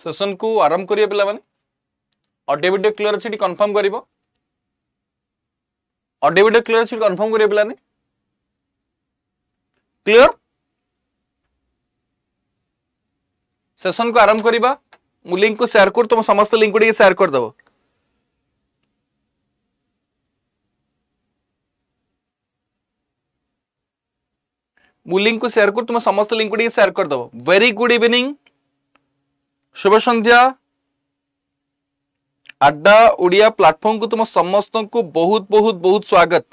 Session को आरंभ करिए पिला माने ऑडियो वीडियो क्लियर अछि कंफर्म करिवो ऑडियो वीडियो क्लियर अछि कंफर्म करिए पिला ने क्लियर सेशन को आरंभ करिबा मु लिंक को शेयर कर तुम समस्त लिंक को शेयर कर दबो मु लिंक को शेयर कर तुम समस्त लिंक को शेयर कर दबो वेरी गुड इवनिंग शुभ संध्या अड्डा ओडिया प्लेटफॉर्म को तुम समस्त को बहुत बहुत बहुत स्वागत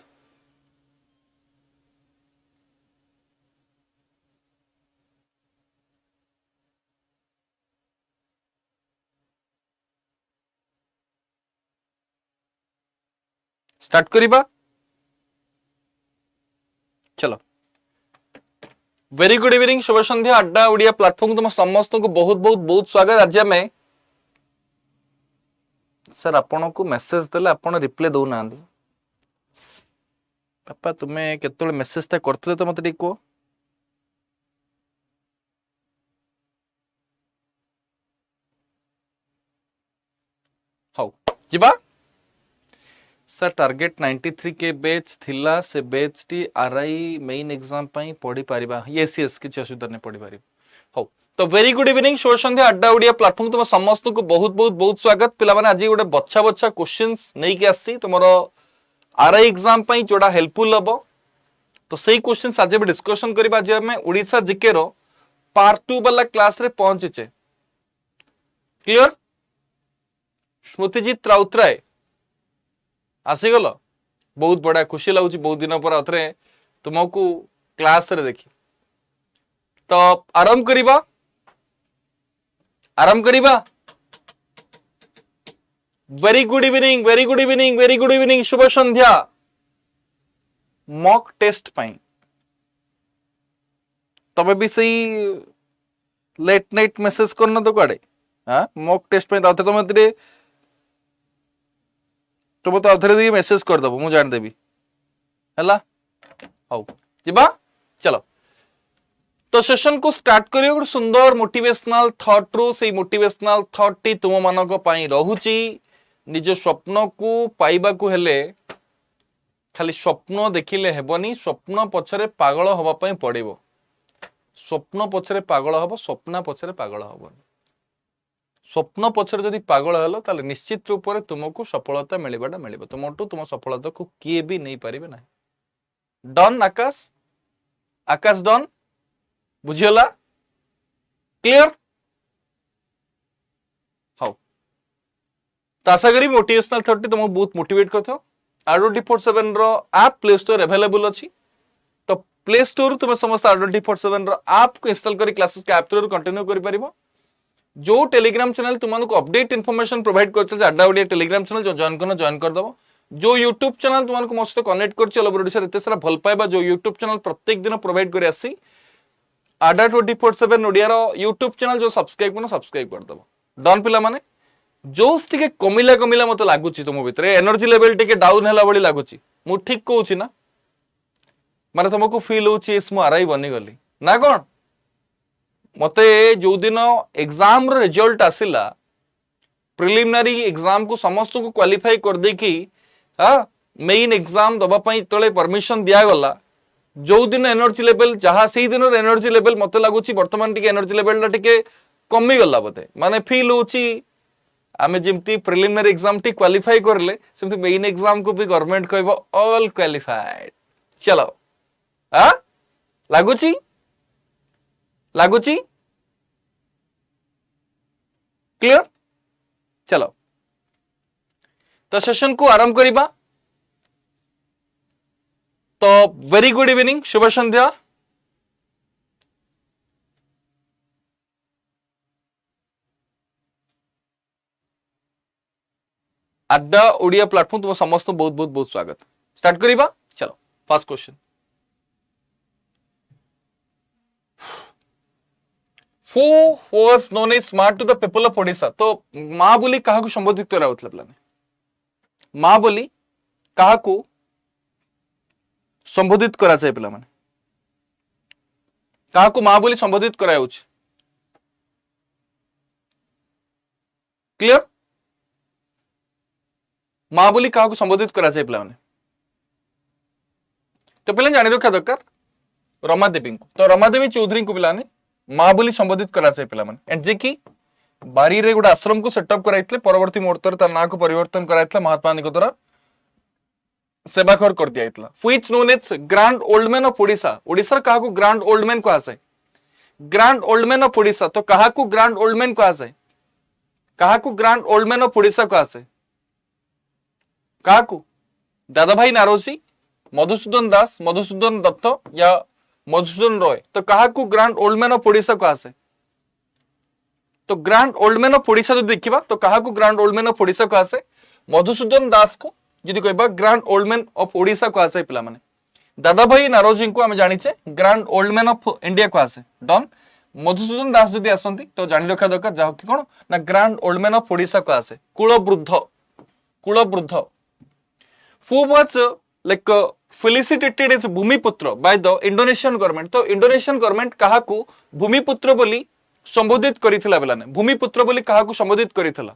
स्टार्ट करिबा चलो वेरी गुड इवनिंग शुभ संध्या अड्डा ओडिया प्लेटफॉर्म को तुम समस्त को बहुत बहुत बहुत स्वागत आज में सर आपण को मेसेज देले आपण रिप्लाई दो ना पापा तुम्हें केतोले मेसेजटा करथले तो मते को हाउ जिबा सर टारगेट 93 के बैच थिला से batch T RI main exam पई पढी पारिबा यस यस किछ असुविधा नै पढी पारिबा हाउ तो वेरी गुड इवनिंग शुभ संध्या अड्डा ओडिया प्लेटफॉर्म तुम समस्त को बहुत बहुत बहुत स्वागत पिला माने आज गोटे बच्छा बच्छा क्वेश्चंस नै के आसी तुमरो आरआई एग्जाम पई जोडा हेल्पफुल हबो तो सेही क्वेश्चंस आज भी डिस्कशन करबा जे हमें ओडिसा जीके रो पार्ट 2 वाला क्लास रे पहुंचीचे क्लियर स्मृतिजीत राउतराय आसी गलो बहुत बड़ा खुशी लागुची बहुत दिन पर अथरे तुमको क्लास रे देखी तो आरंभ करिबा very good evening very good evening very good evening शुभ संध्या मॉक टेस्ट पाई तबे भी सही लेट नाइट मैसेज करना तो कड़े हां मॉक टेस्ट पाई दाते तुम तो अथरे दी मैसेज कर दबो मु जान देबी हला हाउ जिबा चलो तो सेशन को स्टार्ट करियो एक सुंदर मोटिवेशनल थॉट रो से मोटिवेशनल थॉट टी तुम मानक पई रहूची निज स्वप्न को पाइबा को हेले खाली स्वप्न देखिले हेबनी स्वप्न पछरे पागल होबा पई पड़िबो स्वप्न पछरे पागल होबो स्वप्न पछरे पागल होबनी स्वप्न पछरे जदी पागल हेलो ताले निश्चित रूप से तुमको सफलता मिलिबाटा मिलिबो तुमटू तुम सफलता को किए भी नहीं पारिबे ना डन आकाश आकाश डन बुझियला क्लियर हाउ तो आशा करी मोटिवेशनल थॉट तुमको बहुत मोटिवेट करथो R24/7 रो ऐप प्ले स्टोर अवेलेबल अछि तो प्ले स्टोर तुम समस्त R24/7 रो ऐप को इंस्टॉल करी क्लासेस के ऐप थ्रू कंटिन्यू करि परिबो जो टेलीग्राम चैनल तुमको अपडेट इन्फॉर्मेशन प्रोवाइड करछ अड्डा ओडिया टेलीग्राम चैनल जो जॉइन कर दबो जो यूट्यूब चैनल तुमको मो सहित कनेक्ट करछ ऑल ओवर ओडिसा एते सारा भल पाइबा जो यूट्यूब चैनल प्रत्येक दिन प्रोवाइड करी आसी R24/7 ओडिया रो यूट्यूब चैनल जो सब्सक्राइब कर दबो डन पिला माने जो स्टिके कमिला मते लागुची तुम भितरे एनर्जी लेवल टिके डाउन हला बळी लागुची मु ठीक कहूची ना माने तुमको फील होची इस मु आरआई बनी गली ना कोन मते जो दिन एग्जाम रो रिजल्ट आसिला प्रिलिमिनरी एग्जाम को समस्त को क्वालिफाई कर दे कि मेन एग्जाम दबा पई तळे परमिशन दिया गला जो दिन एनर्जी लेवल जहा से दिन एनर्जी लेवल मते लागुची वर्तमान टिके एनर्जी लेवल ला टिके कमी गला बते माने फील होची आमे जिमती प्रिलिमिनरी एग्जाम टी क्वालिफाई करले सेमती मेन एग्जाम को भी गवर्नमेंट कहबो ऑल क्वालिफाइड चलो लागुची क्लियर चलो तो सेशन को आरंभ करिबा तो वेरी गुड इवनिंग शुभ संध्या अड्डा ओडिया प्लेटफॉर्म तुम समस्त बहुत बहुत बहुत स्वागत स्टार्ट करिबा चलो first question Who was known as smart to the people of Odisha? तो माँ बोली कहा को संबोधित करा होता प्लान माँ बोली कहा को संबोधित करा जाए पिला माने कहा को माँ बोली संबोधित करा होछ क्लियर माँ बोली क्या संबोधित करा जाए पिला तो पिला जानी रखा दरकार रमादेवी को तो रमादेवी चौधरी को पिला माँ बोली संबोधित करा जाए पिला एंड जे कि बारी रे गोटे आश्रम को सेटअप कराइतले परवर्ती मुहूर्त तार ना को परिवर्तन कराइतला महात्मा गांधी द्वारा सेवाखर कर दिया इतला which known as grand old man of Odisha Odisha कहा को ग्रैंड ओल्ड मैन को आसे grand old man of Odisha तो कहा को ग्रैंड ओल्ड मैन को आसे कहा को grand old man of Odisha को आसे कहा को दादा भाई नारोजी मधुसूदन दास मधुसूदन दत्त या मधुसूदन रॉय तो कहा को grand old man of Odisha को आसे तो grand old man of Odisha जो देखिबा तो कहा को grand old man of Odisha को आसे मधुसूदन दास को यदि कहबा grand old man of Odisha को आसे पिला माने दादा भाई नारोजी को हम जानिचे grand old man of India को आसे डन मधुसूदन दास जदि आसंती तो जानि रखा दरकार जाहो कि कोन ना grand old man of Odisha को आसे कुल वृद्ध who was like felicitated as भूमिपुत्र by the Indonesian government तो इंडोनेशियन गवर्नमेंट कहा को भूमिपुत्र बोली संबोधित करिथिला बेलाने भूमिपुत्र बोली कहा को संबोधित करिथिला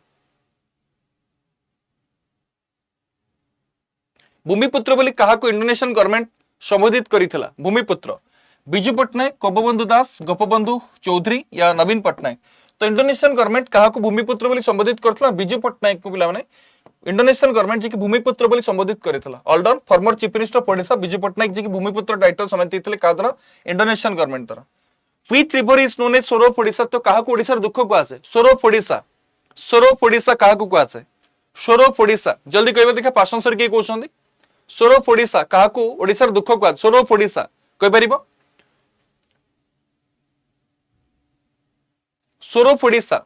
भूमिपुत्र बोली कहा को इंडोनेशियन गवर्नमेंट संबोधित करिथिला भूमिपुत्र बिजू पटनायक कबबंधु दास गोपबंधु चौधरी या नवीन पटनायक तो इंडोनेशियन गवर्नमेंट कहा को भूमिपुत्र बोली संबोधित करथिला बिजू पटनायक को पिला माने इंडोनेशियन गवर्नमेंट जी की भूमिपुत्र बोली संबोधित करिथिला ऑल डाउन former chief minister of Odisha Biju Patnaik ji की भूमिपुत्र टाइटल समिति थिले का द्वारा इंडोनेशियन गवर्नमेंट द्वारा which river is known as sorrow of Odisha तो कहा को ओडिसा दुख को आसे सोरो ऑफ ओडिशा कहा को आसे सोरो ऑफ ओडिशा जल्दी कहबे देखा पासन सर के कहउछंदी सोरो ऑफ ओडिशा कहा को ओडिसा दुख को आसे सोरो ऑफ ओडिशा कहि परिबो सोरो ऑफ ओडिशा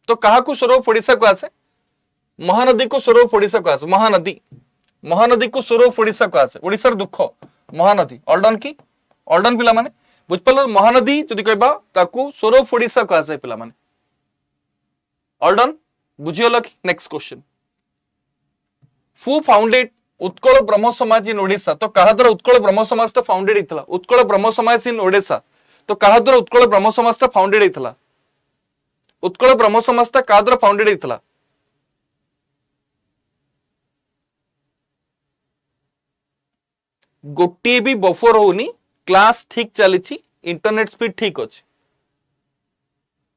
तो कहा को सोरो ऑफ ओडिशा को आसे महानदी को सोरो ऑफ ओडिशा को आसे महानदी को सोरो ऑफ ओडिशा को आसे ओडिसार दुख महानदी ऑल्डन की ऑल्डन पिला माने बुझ पलो महानदी जदि कहबा ताकू सोरो ऑफ ओडिशा को आसे पिला माने ऑल्डन बुझियला की next question who founded Utkal ब्रह्म समाज इन ओडिशा तो कहा द्वारा उत्कल ब्रह्म समाज तो फाउंडेड इतला उत्कल ब्रह्म समाज इन ओडिशा तो कहा द्वारा उत्कल ब्रह्म समाज तो फाउंडेड इतला उत्कल ब्रह्म समाज तो कहा द्वारा फाउंडेड इतला गोटे भी बफर होनी क्लास ठीक चली इंटरनेट स्पीड ठीक अच्छे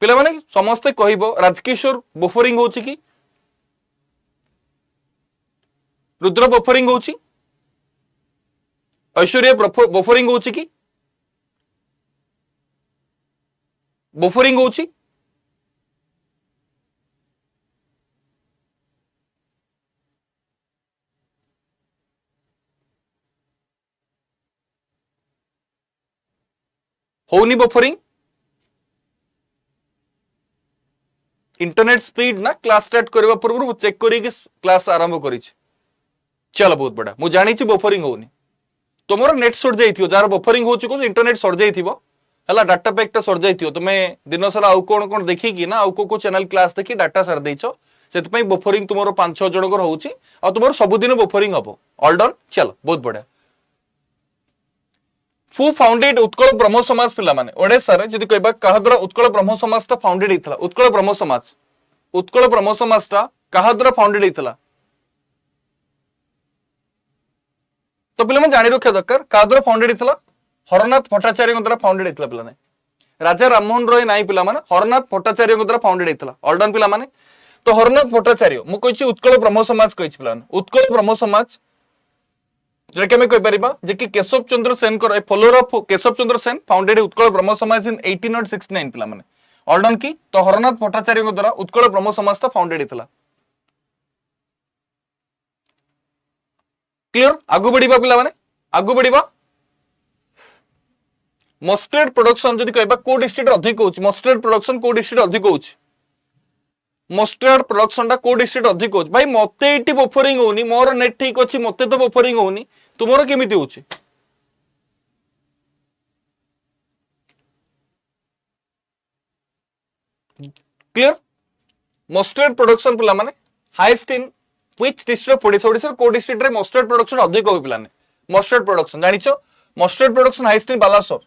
पिला माने समस्ते कहबो राजकिशोर बफरिंग होची कि रुद्र बफरिंग होची ऐश्वर्या बफरिंग होची कि बफरिंग होची होनी बफरिंग इंटरनेट स्पीड ना क्लास स्टार्ट करबा पूर्व चेक करी कि क्लास आरंभ करी चलो बहुत बड़ा मु जानी छी बफरिंग होनी तुमर नेट सर जाइथियो जार बफरिंग होची को इंटरनेट सर जाइथिबो हला डाटा पैक ता सर जाइथियो तुमे दिन सारा आउ कोन देखि कि ना आउ को चैनल क्लास देखि डाटा सर देइछो सेत पई बफरिंग तुमरो 5-6 जनकर होउची आ तुमरो सब दिन बफरिंग हबो ऑल डन चलो बहुत बड़ा हु फाउंडेड उत्कल ब्रह्म समाज पिला माने ओडिसा रे जदि कहबा कहा द्वारा उत्कल ब्रह्म समाज ता फाउंडेड इतला उत्कल ब्रह्म समाज ता कहा द्वारा फाउंडेड इतला तो पिला मन जानि रखा दरकार कहा द्वारा फाउंडेड इतला हरनाथ भट्टाचार्य द्वारा फाउंडेड इतला पिला ने राजा राममोहन रॉय नाई पिला माने हरनाथ भट्टाचार्य द्वारा फाउंडेड इतला ऑल डन पिला माने तो हरनाथ भट्टाचार्य मु कहिछि उत्कल ब्रह्म समाज कहिछि पिला उत्कल ब्रह्म समाज जेके में कहि परिबा जे कि केशव चंद्र सेन कर follower of Keshav Chandra Sen founded Utkal ब्रह्म समाज इन 1869 पिला माने ऑल्डन की तो हरनाथ भट्टाचार्य द्वारा उत्कल ब्रह्म समाज ता फाउंडेड इतला क्लियर आगु बढ़िबा पिला माने आगु बढ़िबा मस्टर्ड प्रोडक्शन जदि कहबा को डिस्ट्रिक्ट अधिक होची मस्टर्ड प्रोडक्शन को डिस्ट्रिक्ट अधिक होची मस्टर्ड प्रोडक्शन टा को डिस्ट्रिक्ट अधिक होची भाई मते एटी बफरिंग होनी मोर नेट ठीक अछि मते तो बफरिंग होनी तुमरो केमिति होची क्लियर मस्टर्ड प्रोडक्शन पिला माने highest in which district of Odisha Odisha को डिस्ट्रिक्ट रे मस्टर्ड प्रोडक्शन अधिक हो पिला ने मस्टर्ड प्रोडक्शन जानिछो mustard production highest in Balasore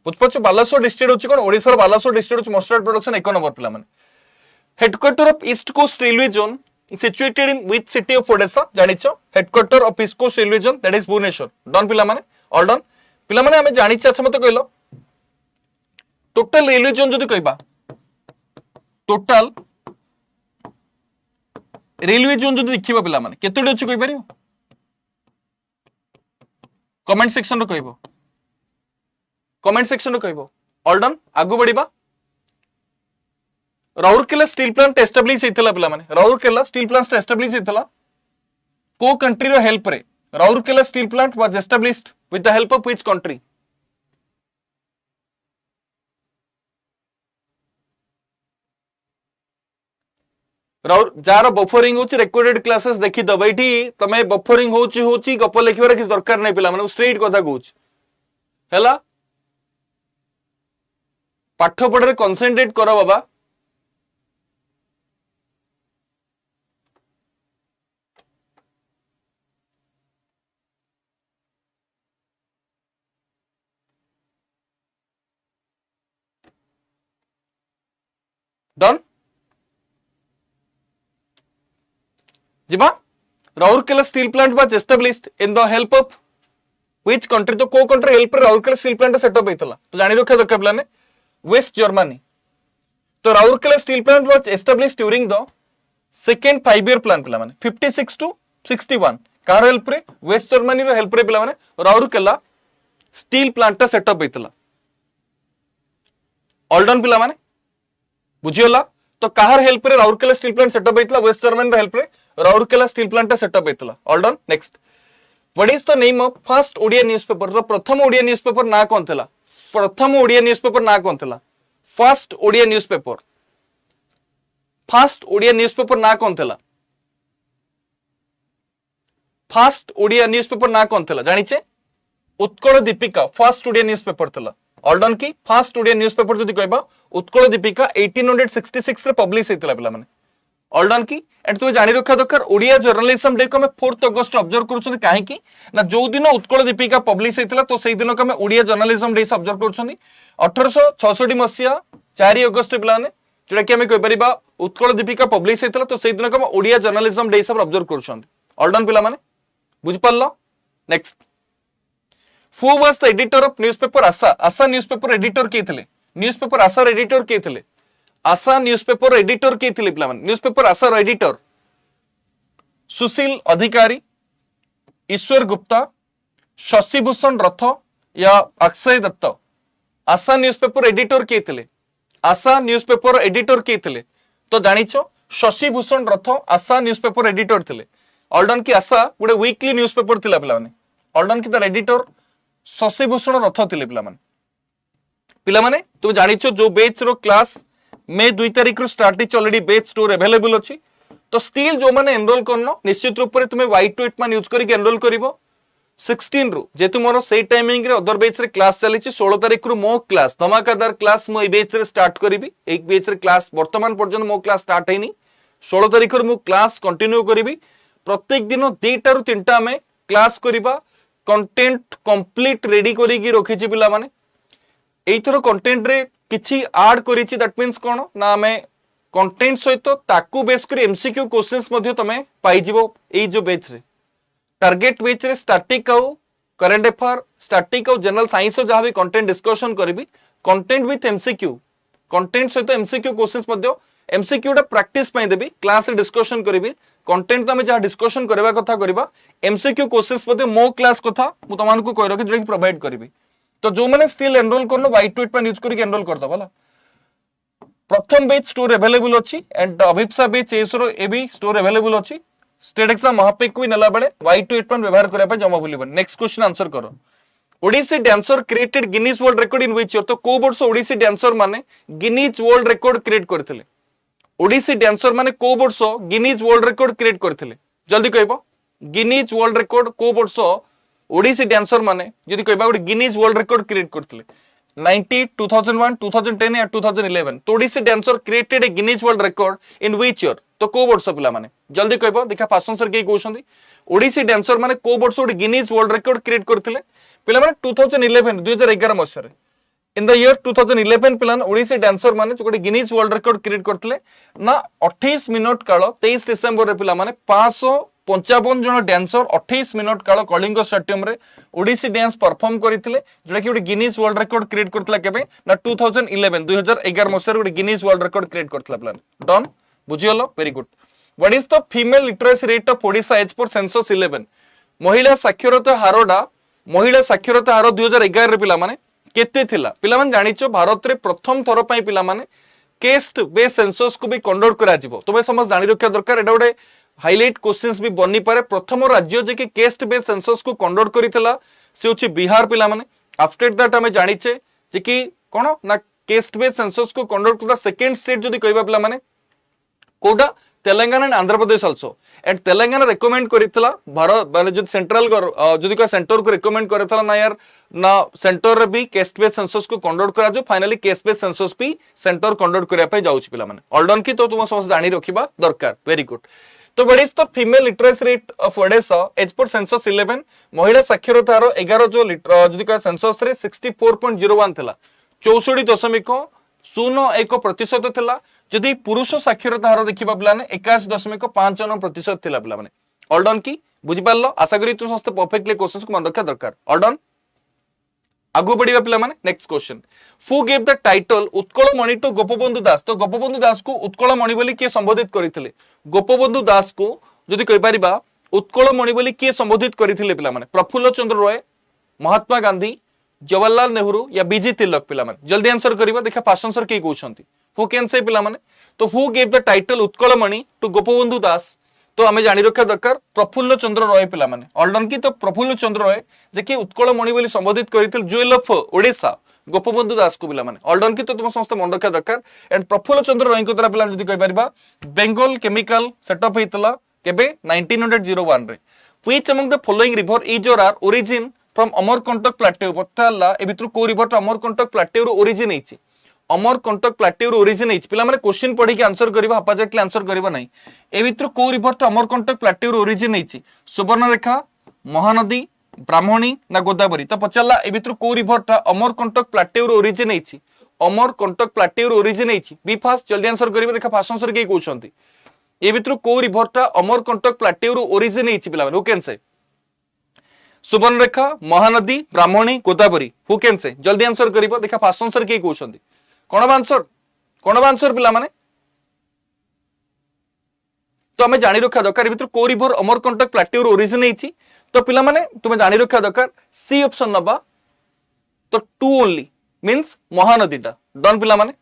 बुझपछ बालासोर डिस्ट्रिक्ट होची कोन ओडिशा रो बालासोर डिस्ट्रिक्ट होची मस्टर्ड प्रोडक्शन 1 नंबर पिला माने headquarter of East Coast Railway zone situated in which city of Odisha जानिचो headquarter of East Coast Railway zone that is Bhubaneswar done पिला माने ऑल डन पिला माने हमें जानिछ अच्छा मते कहलो टोटल रेलवे जोन जदि कहबा टोटल रेलवे जोन जदि देखिबा पिला माने केतोडी अछि कहि परियो कमेंट सेक्शन रो कहबो कमेंट सेक्शन रो कहबो ऑल डन आगु बढ़िबा राउरकेला स्टील प्लांट एस्टाब्लिश हेतला पिला माने राउरकेला स्टील प्लांट एस्टाब्लिश हेतला को कंट्री रो हेल्प रे Rourkela steel plant was established with the help of which country राउर जार बफरिंग होची रिकॉर्डेड क्लासेस देखि दबा एठी तमे बफरिंग होची गप लिखिबार कि दरकार नै पिला माने स्ट्रेट कथा कहूची हैला पाठ पढ़े कंसंट्रेट करो बाबा डन जिबा Rourkela steel plant was established in the help of which country तो को कंट्री हेल्प रे राउरकेला स्टील प्लांट सेटअप हेतला तो जानि रखा दरकार प्लान वेस्ट जर्मनी तो Rourkela steel plant was established during the second 5 year plan पिला माने 56 टू 61 कार हेल्प रे वेस्ट जर्मनी रो हेल्प रे पिला माने राउरकेला स्टील प्लांट सेटअप हेतला ऑल डन पिला माने बुझियोला तो काहर हेल्प रे राउरकेला स्टील प्लांट सेटअप हेतला वेस्ट जर्मनी रो हेल्प रे राउरकेला स्टील प्लांट सेटअप हेतला all done next what is the name of first Odia newspaper the प्रथम ओडिया न्यूज़पेपर ना कोन थला प्रथम ओडिया न्यूज़पेपर ना कोन थला फर्स्ट ओडिया न्यूज़पेपर ना कोन थला फर्स्ट ओडिया न्यूज़पेपर ना कोन थला जानि छे उत्कल दीपिका फर्स्ट ओडिया न्यूज़पेपर थला ऑल डन की फर्स्ट ओडिया न्यूज़पेपर जदि कहबा उत्कल दीपिका 1866 रे पब्लिश हेतला पिला माने ऑल डन की एंड तुम जानि रखा दरकार ओडिया जर्नलिज्म डे को हम 4 अगस्त ऑब्जर्व करूछन काहे की ना जो दिन उत्कल दीपिका पब्लिश हेतला तो सेही दिन को हम ओडिया जर्नलिज्म डे ऑब्जर्व करूछन 1866 मसिया 4 अगस्त पिला ने जेटा कि हम कहि परिबा उत्कल दीपिका पब्लिश हेतला तो सेही दिन को हम ओडिया जर्नलिज्म डे सब ऑब्जर्व करूछन ऑल डन पिला माने बुझ पल्लो next who was the editor of newspaper Asha Asha newspaper editor के थिले न्यूज़पेपर आशा एडिटर के थिले आशा न्यूज़पेपर एडिटर के थिले पिला माने न्यूज़पेपर आशा एडिटर सुशील अधिकारी ईश्वर गुप्ता शशिभूषण रथ या अक्षय दत्त आशा न्यूज़पेपर एडिटर के थिले आशा न्यूज़पेपर एडिटर के थिले तो जानिचो शशिभूषण रथ आशा न्यूज़पेपर एडिटर थिले ऑल डन की आशा गोटे वीकली न्यूज़पेपर थिला पिला माने ऑल डन की तार एडिटर शशिभूषण रथ थिले पिला माने तुम जानिचो जो बैच रो क्लास मे 2 तारिख रो स्टार्ट इच ऑलरेडी बैच स्टोर अवेलेबल अछि तो स्टिल जो माने एनरोल करनो निश्चित रूप रे तुमे Y28 मान यूज करके एनरोल करिवो 16 रु जेतु मोर सेही टाइमिंग रे अदर बैच रे क्लास चली छि 16 तारिख रु मो क्लास धमाकादार क्लास मो ए बैच रे स्टार्ट करिवि एक बैच रे क्लास वर्तमान पर्यंत मो क्लास स्टार्ट हैनी 16 तारिख रु मो क्लास कंटिन्यू करिवि प्रत्येक दिन 2टा रु 3टा में क्लास करिबा कंटेंट कंप्लीट रेडी करिकि रखि छि पिला माने एइथरो कंटेंट रे किछि ऐड करि छि दैट मींस कोन ना मैं कंटेंट सहित ताकू बेस कर एमसीक्यू क्वेश्चंस मध्ये तमे पाई जिवो एई जो बैच रे टारगेट बैच रे स्टैटिक आउ करंट अफेयर स्टैटिक आउ जनरल साइंस जहां भी कंटेंट डिस्कशन करबी कंटेंट विथ एमसीक्यू कंटेंट सहित एमसीक्यू क्वेश्चंस मध्ये एमसीक्यू टा प्रैक्टिस पई देबी क्लास रे डिस्कशन करबी कंटेंट तमे जहां डिस्कशन करबा कथा करबा एमसीक्यू क्वेश्चंस मध्ये मो क्लास कथा मु तमान को कहि रखि जे प्रोवाइड करबी तो जो माने स्टिल एनरोल करनो Y28 पर यूज करके एनरोल कर दबला प्रथम बैच स्टोर अवेलेबल अछि एंड अभिप्सा बैच एसरो एबी स्टोर अवेलेबल अछि स्टेट एग्जाम महापेक को नला बडे Y28 पर व्यवहार करै पे जमा भूलिबन नेक्स्ट क्वेश्चन आंसर करो Odissi dancer created Guinness world record in which year तो को वर्ष ओडिसी डांसर माने गिनीज वर्ल्ड रिकॉर्ड क्रिएट करथिले ओडिसी डांसर माने को वर्ष गिनीज वर्ल्ड रिकॉर्ड क्रिएट करथिले जल्दी कहबो गिनीज वर्ल्ड रिकॉर्ड को वर्ष ओडिसी डांसर माने जदी कहबा गोटे गिनीज वर्ल्ड रिकॉर्ड क्रिएट करथिले 90 2001 2010 या 2011 तो Odissi dancer created a Guinness world record in which year तो को वर्ष पिला माने जल्दी कहबो देखा फास्ट आंसर के कहउछंदी ओडिसी डांसर माने को वर्ष ओडी गिनीज वर्ल्ड रिकॉर्ड क्रिएट करथिले पिला माने 2011 2011 मसिया रे इन द ईयर 2011 पिलान ओडिसी डांसर माने जो गिनीज वर्ल्ड रिकॉर्ड क्रिएट करथिले ना 28 मिनट काल 23 डिसेंबर रे पिला माने 555 जन डांसर 28 मिनट काल कलिंग स्टेडियम रे ओडिसी डांस परफॉर्म करथिले जोटा कि गिनीज वर्ल्ड रिकॉर्ड क्रिएट करथला केबे ना 2011 मसिया रे गिनीज वर्ल्ड रिकॉर्ड क्रिएट करथला पिलान डन बुझियलो very good what is the female literacy rate of Odisha as per census 11 महिला साक्षरता हारडा महिला साक्षरता हार 2011 रे पिला माने केते थिला पिला माने जानिचो भारत रे प्रथम थर पई पिला माने केस्ट बेस सेंसस को भी कंडक्ट करा जिवो तबे समझ जानि रखिया दरकार एडा ओडे हाइलाइट क्वेश्चंस भी बनी पारे प्रथम राज्य जे कि केस्ट बेस सेंसस को कंडक्ट करितला से होची बिहार पिला माने आफ्टर दैट हमें जानिचे जे कि कोन ना केस्ट बेस सेंसस को कंडक्ट करता सेकंड स्टेट जदी कहबा पिला माने कोडा Telangana and Andhra Pradesh also and Telangana recommend करितला भारत माने जो सेंट्रल जदी को सेंटर को रेकमेंड करितला ना यार ना सेंटर रे भी केस्ट बेस सेंसस को कंडक्ट करा जो फाइनली केस्ट बेस सेंसस भी सेंटर कंडक्ट करिया पे जाउछि पिला माने ऑल डन की तो तुम समझ जानि रखिबा दरकार वेरी गुड तो what is the female literacy rate of Odisha as per census 11 महिला साक्षरता हार 11 जो जदी को सेंसस रे 64.01 थिला 64.01% थिला जदि पुरुष साक्षरता हार देखिबा पिलाने 81.55% थिला पिला माने ऑल डन की बुझि पारलो आशा करी तुम समस्त परफेक्टली क्वेश्चंस को मन रखा दरकार ऑल डन आगु बढ़िबा पिला माने next question who give the title Utkal Mani to Gopabandhu Das तो गोपबंधु दास को उत्कल मणि बोली के संबोधित करिथिले गोपबंधु दास को जदि कहि परिबा उत्कल मणि बोली के संबोधित करिथिले पिला माने प्रफुल्ल चंद्र रॉय महात्मा गांधी जवाहरलाल नेहरू या बीजी तिलक पिला माने जल्दी आंसर करिबा देखा फास्ट आंसर के कहउछंती हु कैन से पिला माने तो who give the title Utkal Mani to Gopabandhu Das तो हमें जानि रखा दरकार प्रफुल्ल चंद्र रॉय पिला माने ऑल डन की तो प्रफुल्ल चंद्र रॉय जे कि उत्कल मणि बोली संबोधित करिथिल ज्वेल ऑफ ओडिशा गोपबंधु दास को पिला माने ऑल डन की तो तुम समस्त मन रखा दरकार एंड प्रफुल्ल चंद्र रॉय को द्वारा पिला जदी कहि परिबा बेंगल केमिकल सेटअप हेतला केबे 1901 रे which among the following river is or are origin from Amarkantak plateau पताला ए भितर को रिवर अमरकंटक प्लेट्यू रो ओरिजिन हेछि अमरकंटक प्लेट्यू रो ओरिजिन हेछि पिला माने क्वेश्चन पढी के आंसर करबा हापाजेटली आंसर करबा नै ए भितर को रिवर अमरकंटक प्लेट्यू रो ओरिजिन हेछि सुवर्णरेखा महानदी ब्राह्मणी ना गोदावरी तो पचारला ए भितर को रिवर अमरकंटक प्लेट्यू रो ओरिजिन हेछि अमरकंटक प्लेट्यू रो ओरिजिन हेछि बी फास्ट जल्दी आंसर करबा देखा फास्ट आंसर के कहउछंती ए भितर को रिवर अमरकंटक प्लेट्यू रो ओरिजिन हेछि पिला माने हु कैन से सुवर्णरेखा महानदी ब्राह्मणी गोदावरी हु कैन से जल्दी आंसर करिबो देखा फास्ट आंसर के कहउछंती कोन आंसर पिला माने तो हमें जानि रखा दरकार भितर को रिवर अमरकंटक प्लेट्यू रो ओरिजिन हेछि तो पिला माने तुमे जानि रखा दरकार सी ऑप्शन नबा तो टू ओनली मींस महानदीटा डन पिला माने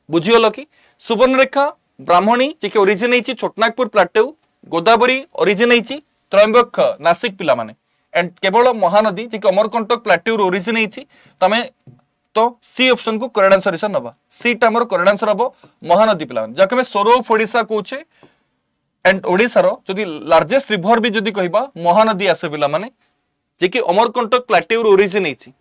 बुझियलो कि सुवर्णरेखा ब्राह्मणी जे के ओरिजिन हेछि छोटनागपुर प्लेट्यू गोदावरी ओरिजिन हेछि त्रयंबक नासिक पिला माने एंड केवल महानदी जे के अमरकंटक प्लेट्यू रो ओरिजिन हेछि तमे तो सी ऑप्शन को करेक्ट आंसर हिसाब नबा सी टा हमर करेक्ट आंसर हबो महानदी पिला माने जाके में सोरो ऑफ ओडिशा कहूचे एंड ओडिसा रो जदी लार्जेस्ट रिवर भी जदी कहबा महानदी आसे पिला माने जे कि अमरकंटक प्लेट्यू रो ओरिजिन हेछि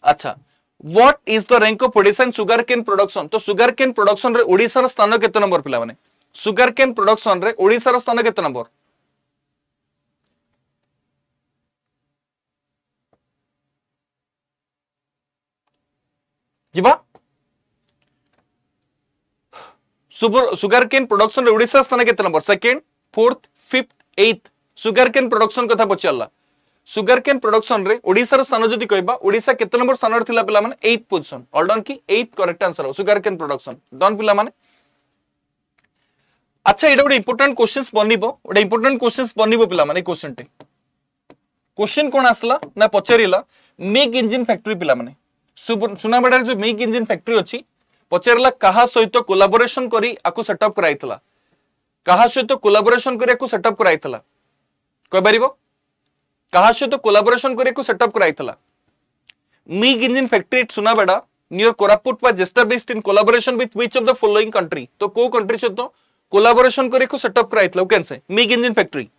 अच्छा what is the rank of Odisha in sugar cane production तो सुगर केन प्रोडक्शन रे ओडिसा रो स्थान केते नंबर पिला माने सुगर केन प्रोडक्शन रे ओडिसा रो स्थान केते नंबर जिबा सुगर केन प्रोडक्शन रे ओडिसा स्थान केते नंबर सेकंड फोर्थ फिफ्थ एथ सुगर केन प्रोडक्शन कथा पचल्ला सुगर केन प्रोडक्शन रे ओडिसा रो स्थान जदी कहबा ओडिसा केते नंबर स्थान रे थिला पिला माने 8th पोजीशन ऑल डन की 8th करेक्ट आंसर हो सुगर केन प्रोडक्शन डन पिला माने अच्छा एटा बडे इंपोर्टेंट क्वेश्चंस बनिबो ओडे इंपोर्टेंट क्वेश्चंस बनिबो पिला माने क्वेश्चन टे क्वेश्चन कोन आसला ना पचरिला मिग इंजन फैक्ट्री पिला माने सुनाबेडा जो मिग इंजन फैक्ट्री अछि पचरला कहा सहित कोलैबोरेशन करी आकु सेटअप कराइतला कहा सहित कोलैबोरेशन करी आकु सेटअप कराइतला कहि परिबो कहा सहित कोलैबोरेशन करी आकु सेटअप कराइतला MiG engine factory Sunabeda near Koraput was established in collaboration with which of the following country तो को कंट्री सहित कोलैबोरेशन करी आकु सेटअप कराइतला कैन से मिग इंजन फैक्ट्री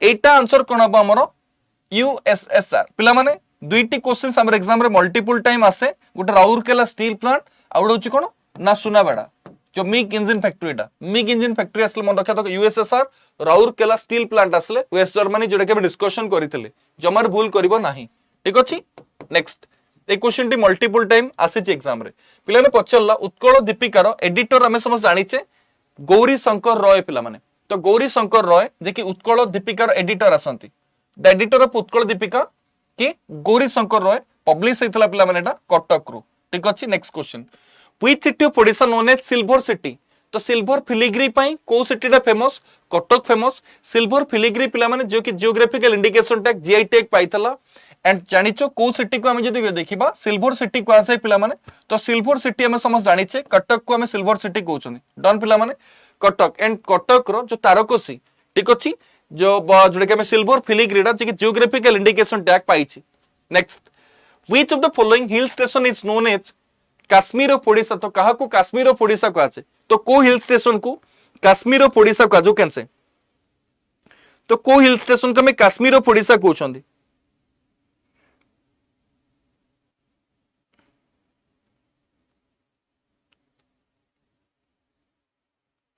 एटा आंसर कोन हबो हमरो यूएसएसआर पिला माने दुईटी क्वेश्चंस हमर एग्जाम रे मल्टीपल टाइम आसे गोटे राउरकेला स्टील प्लांट आउड होची कोन ना सुनाबेडा जो मिग इंजन फैक्ट्री असले मन रखा तो यूएसएसआर राउरकेला स्टील प्लांट असले वेस्ट जर्मनी जेडा के डिस्कशन करितले जमार भूल करबो नाही ठीक अछि नेक्स्ट ए क्वेश्चन टी मल्टीपल टाइम आसीची एग्जाम रे पिलाने पचरला उत्कल दीपिकार एडिटर आमे समस्त जानिचे गौरी शंकर रॉय पिला माने तो गौरी शंकर रॉय जे कि उत्कल दीपिकार एडिटर आसंती the editor of Utkal Dipika कि गौरी शंकर रॉय पब्लिश हेतला पिला माने एटा कटक रु ठीक अछि next question which city of Odisha known as silver city तो सिल्वर फिलिग्री पई को सिटीटा famous Cuttack famous silver filigree पिला माने जो कि geographical indication tag GI tag पाइतला एंड जानिचो को सिटी को हमें जदि देखिबा सिल्वर सिटी को आसे पिला माने तो सिल्वर सिटी हमें समझ जानिचे कटक को हमें सिल्वर सिटी कहउछनी डन पिला माने कटक एंड कटक रो जो तारकसी ठीक अछि जो जोडे के हमें सिल्वर फिलिग्रीडा जे कि जियोग्राफिकल इंडिकेशन टैग पाइछि next which of the following hill station is known as Kashmir of Odisha तो कहा को काश्मीर ऑफ ओडिशा को आछे तो को हिल स्टेशन को काश्मीर ऑफ ओडिशा को आजो कैसे तो को हिल स्टेशन को में काश्मीर ऑफ ओडिशा कहउछंदी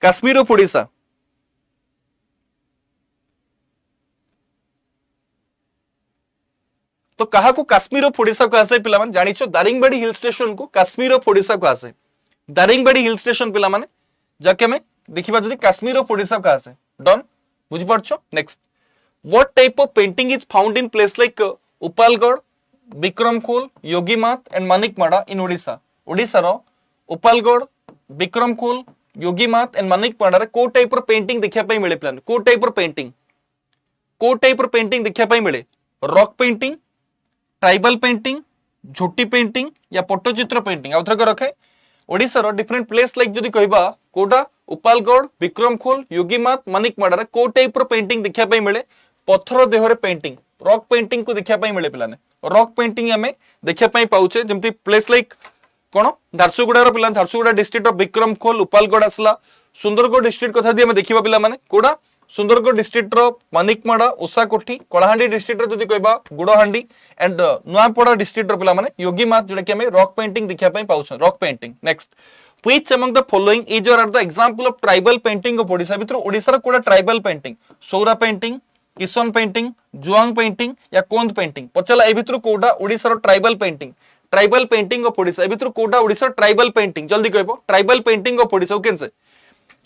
काश्मीर ऑफ ओडिशा तो कहा को काश्मीर ऑफ ओडिशा को आसे पिला माने जानिछो दारिंगबाड़ी हिल स्टेशन को काश्मीर ऑफ ओडिशा को आसे दारिंगबाड़ी हिल स्टेशन पिला माने जाके हमें देखिबा जदी काश्मीर ऑफ ओडिशा को आसे डन बुझि परछो next what type of painting is found in place like Upalgarh Vikramkhol Yogimath and Manikmada in Odisha Odisha रो उपालगढ़ विक्रमखोल योगीमात एंड मानिकमाड़ा रे को टाइप ऑफ पेंटिंग देखिया पई मिले प्लान को टाइप ऑफ पेंटिंग देखिया पई मिले rock painting tribal painting jhoti painting या पट्टचित्र पेंटिंग आउथर को रखे ओडिसा रो डिफरेंट प्लेस लाइक जदी कहबा कोडा उपालगढ़ विक्रमखोल योगीमात मानिकमाड़ा रे को टाइप रो पेंटिंग देखिया पई मिले पत्थर देह रे पेंटिंग रॉक पेंटिंग को देखिया पई मिले पिलाने रॉक पेंटिंग हमें देखिया पई पाउचे जेमति प्लेस लाइक कोन झारसुगुड़ा रो पिला झारसुगुड़ा डिस्ट्रिक्ट ऑफ विक्रमखोल उपालगढ़ असला सुंदरगढ़ डिस्ट्रिक्ट कथा दी हमें देखिबा पिला माने कोडा सुंदरगढ़ डिस्ट्रिक्ट रो मानिकमाड़ा उषाकोठी कलाहांडी डिस्ट्रिक्ट रो जदी कहबा गुड़हांडी एंड नुआपड़ा डिस्ट्रिक्ट रो पिला माने योगीमात जोडे कि हमें रॉक पेंटिंग देखिया पई पाउछन rock painting next which among the following is or are the example of tribal painting of Odisha भितर ओडिसा रो कोडा tribal painting Saora painting Kishan painting Juang painting या कोंद पेंटिंग पचला ए भितर कोडा ओडिसा रो ट्राइबल पेंटिंग ऑफ ओडिशा ए भितर कोडा ओडिसा ट्राइबल पेंटिंग जल्दी कहबो ट्राइबल पेंटिंग ऑफ ओडिशा केनसे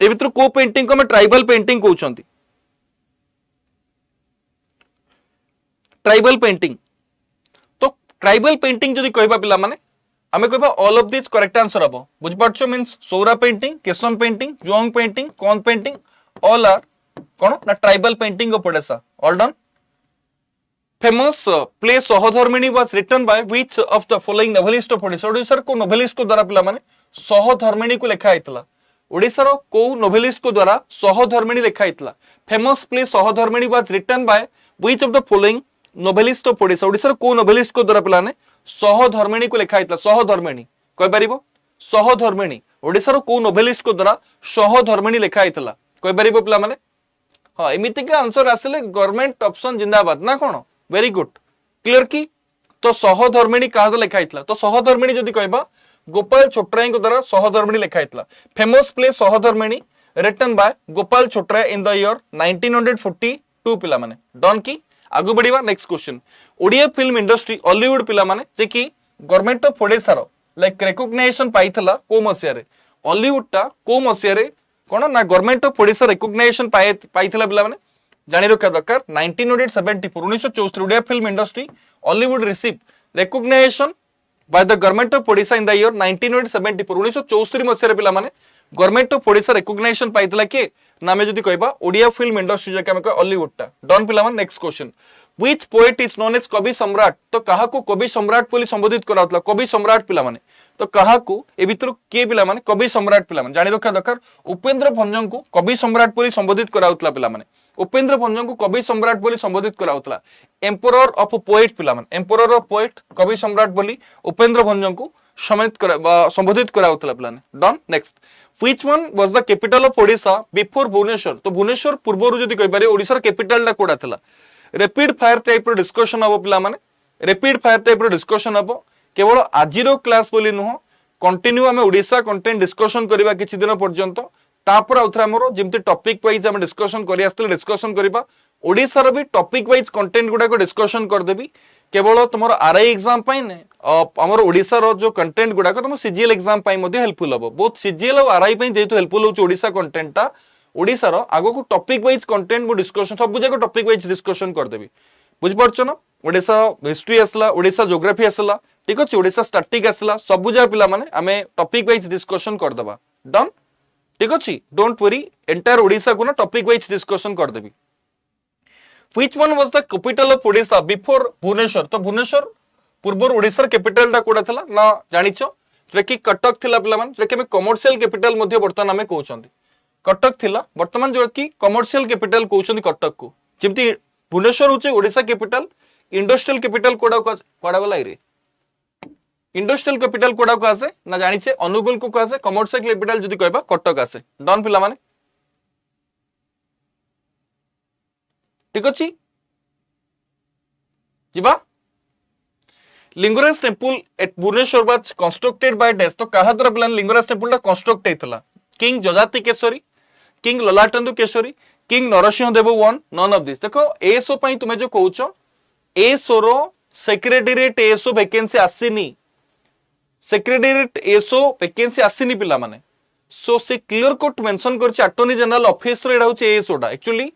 ए भितर को पेंटिंग को हम ट्राइबल पेंटिंग कहउछंती ट्राइबल पेंटिंग तो ट्राइबल पेंटिंग जदी कहबा पिला माने हमें कहबा all of this correct answer हबो बुझ पाछो means Saora painting Kishan painting Juang painting Kondh painting all are कोन ना tribal painting of Odisha all done famous play Sahadharmini was written by which of the following novelist of Odisha Odisha को नोवेलिस्ट को द्वारा पिला माने सहधर्मिणी को लिखा हैतला ओडिशा रो को नोवेलिस्ट को द्वारा सहधर्मिणी लिखा हैतला famous play Sahadharmini was written by which of the following novelist of Odisha Odisha को नोवेलिस्ट को द्वारा पिलाने सहधर्मिणी को लिखा हैतला सहधर्मिणी कहि परिबो सहधर्मिणी ओडिशा को नोवेलिस्ट को द्वारा सहधर्मिणी लिखा हैतला कहि परिबो पिला माने हां एमिति के आंसर आसले गवर्नमेंट ऑप्शन जिंदाबाद ना कोन वेरी गुड क्लियर की तो सहधर्मिणी का लिखा हैतला तो सहधर्मिणी जदी कहबा गोपाल छोटराय को द्वारा सहधर्मिणी लिखा हैतला famous play Sahadharmini written by Gopal Chhotray in the year 1942 पिला माने डन की आगु बढ़िबा next question Odia film industry Hollywood पिला माने जे कि गवर्नमेंट ऑफ ओडिशा रो लाइक रिकॉग्निशन पाइथला को मसिया रे हॉलीवुड टा को मसिया रे कोन ना गवर्नमेंट ऑफ ओडिशा रिकॉग्निशन पाइथला पिला माने जानि रखा दरकार 1974 1974 Odia film industry Hollywood receive recognition by the government of Odisha in the year 1974 1974 मसिया रे पिला माने गवर्नमेंट ऑफ ओडिशा रिकॉग्निशन पाइतला के नामे जदी कहबा ओडिया फिल्म इंडस्ट्री जे के हॉलीवुड टा डन पिला माने next question which poet is known as Kavi Samrat तो कहा को कवि सम्राट बोली संबोधित कराउतला कवि सम्राट पिला माने तो कहा को ए भीतर के पिला माने कवि सम्राट पिला माने जानि रखा दरकार उपेंद्र भंजन को कवि सम्राट बोली संबोधित कराउतला पिला माने उपेंद्र भंजन को कवि सम्राट बोली संबोधित कराउतला एम्परर ऑफ पोएट पिला माने एम्परर ऑफ पोएट कवि सम्राट बोली उपेंद्र भंजन को संबोधित कराउतला पिला ने done next which one was the capital of Odisha before Bhubaneswar तो भुवनेश्वर पूर्वरु जदी कहि पारे ओडिसा र कैपिटल ला कोडा थला रैपिड फायर टाइप रो डिस्कशन हबो पिला माने रैपिड फायर टाइप रो डिस्कशन हबो केवल आजिरो क्लास बोली नुह कंटिन्यू हमें ओडिसा कंटेंट डिस्कशन करबा किछि दिन पर्यंत तापर आउथरा हमरो जेमति टॉपिक वाइज हम डिस्कशन करि आस्तले डिस्कसन करबा ओडिसा रो भी टॉपिक वाइज कंटेंट गुडा को डिस्कशन कर देबी केवल तुम आरआई एग्जाम आमर ओडिशा रो जो कंटेंट गुडा तुम सीजीएल एग्जाम हेल्पफुल हम बोथ सीजीएल और आरआई जेहेतु हेल्पफुल हो ओडिशा कंटेंटा ओडिशा रो आगो को टॉपिक वाइज कंटेंट मु डिस्कशन सब जाक टॉपिक वाइज डिस्कशन करदेबी बुझ पारछ ना ओडिशा हिस्ट्री आसला ओडिशा ज्योग्राफी आसला ठीक अछि ओडिशा स्टैटिक आसला सब जा पिला माने आमे टॉपिक वाइज डिस्कशन कर दबा डन ठीक अछि डोंट वरी एंटायर ओडिशा को ना टॉपिक वाइज डिस्कशन कर देबी Which one was the capital of Odisha before Bhubaneswar? तो भुवनेश्वर पूर्व ओडिशा कैपिटल टा कोडा थिला ना जानिचो जे कि कटक थिला पिला मान जे कि कमर्शियल कैपिटल मध्ये वर्तमान हमें कहउछंती कटक थिला वर्तमान जो कि कमर्शियल कैपिटल कहउछंती कटक को जेमति भुवनेश्वर होचे ओडिशा कैपिटल इंडस्ट्रियल कैपिटल कोडा गला रे इंडस्ट्रियल कैपिटल कोडा को आसे ना जानिछे अनुगुल को आसे कमर्शियल कैपिटल जदी कहबा कटक आसे डन पिला माने ठीक अछि जिबा Lingaraj temple at Bhubaneswar was constructed by डेस तो कहा द्वारा प्लान लिंगराज टेंपल टा कंस्ट्रक्ट हेतला king Jajati Keshari king Lalatendu Keshari king Narasimha Deva one none of this देखो एसओ पई तुमे जो कहउछो एसओ रो सेक्रेटेरिएट एसओ वैकेंसी आसीनी सेक्रेटेरिएट एसओ वैकेंसी आसीनी पिला माने सो से क्लियर कट मेंशन करछि अटॉर्नी जनरल ऑफिस रो एडा होछि एसओ टा एक्चुअली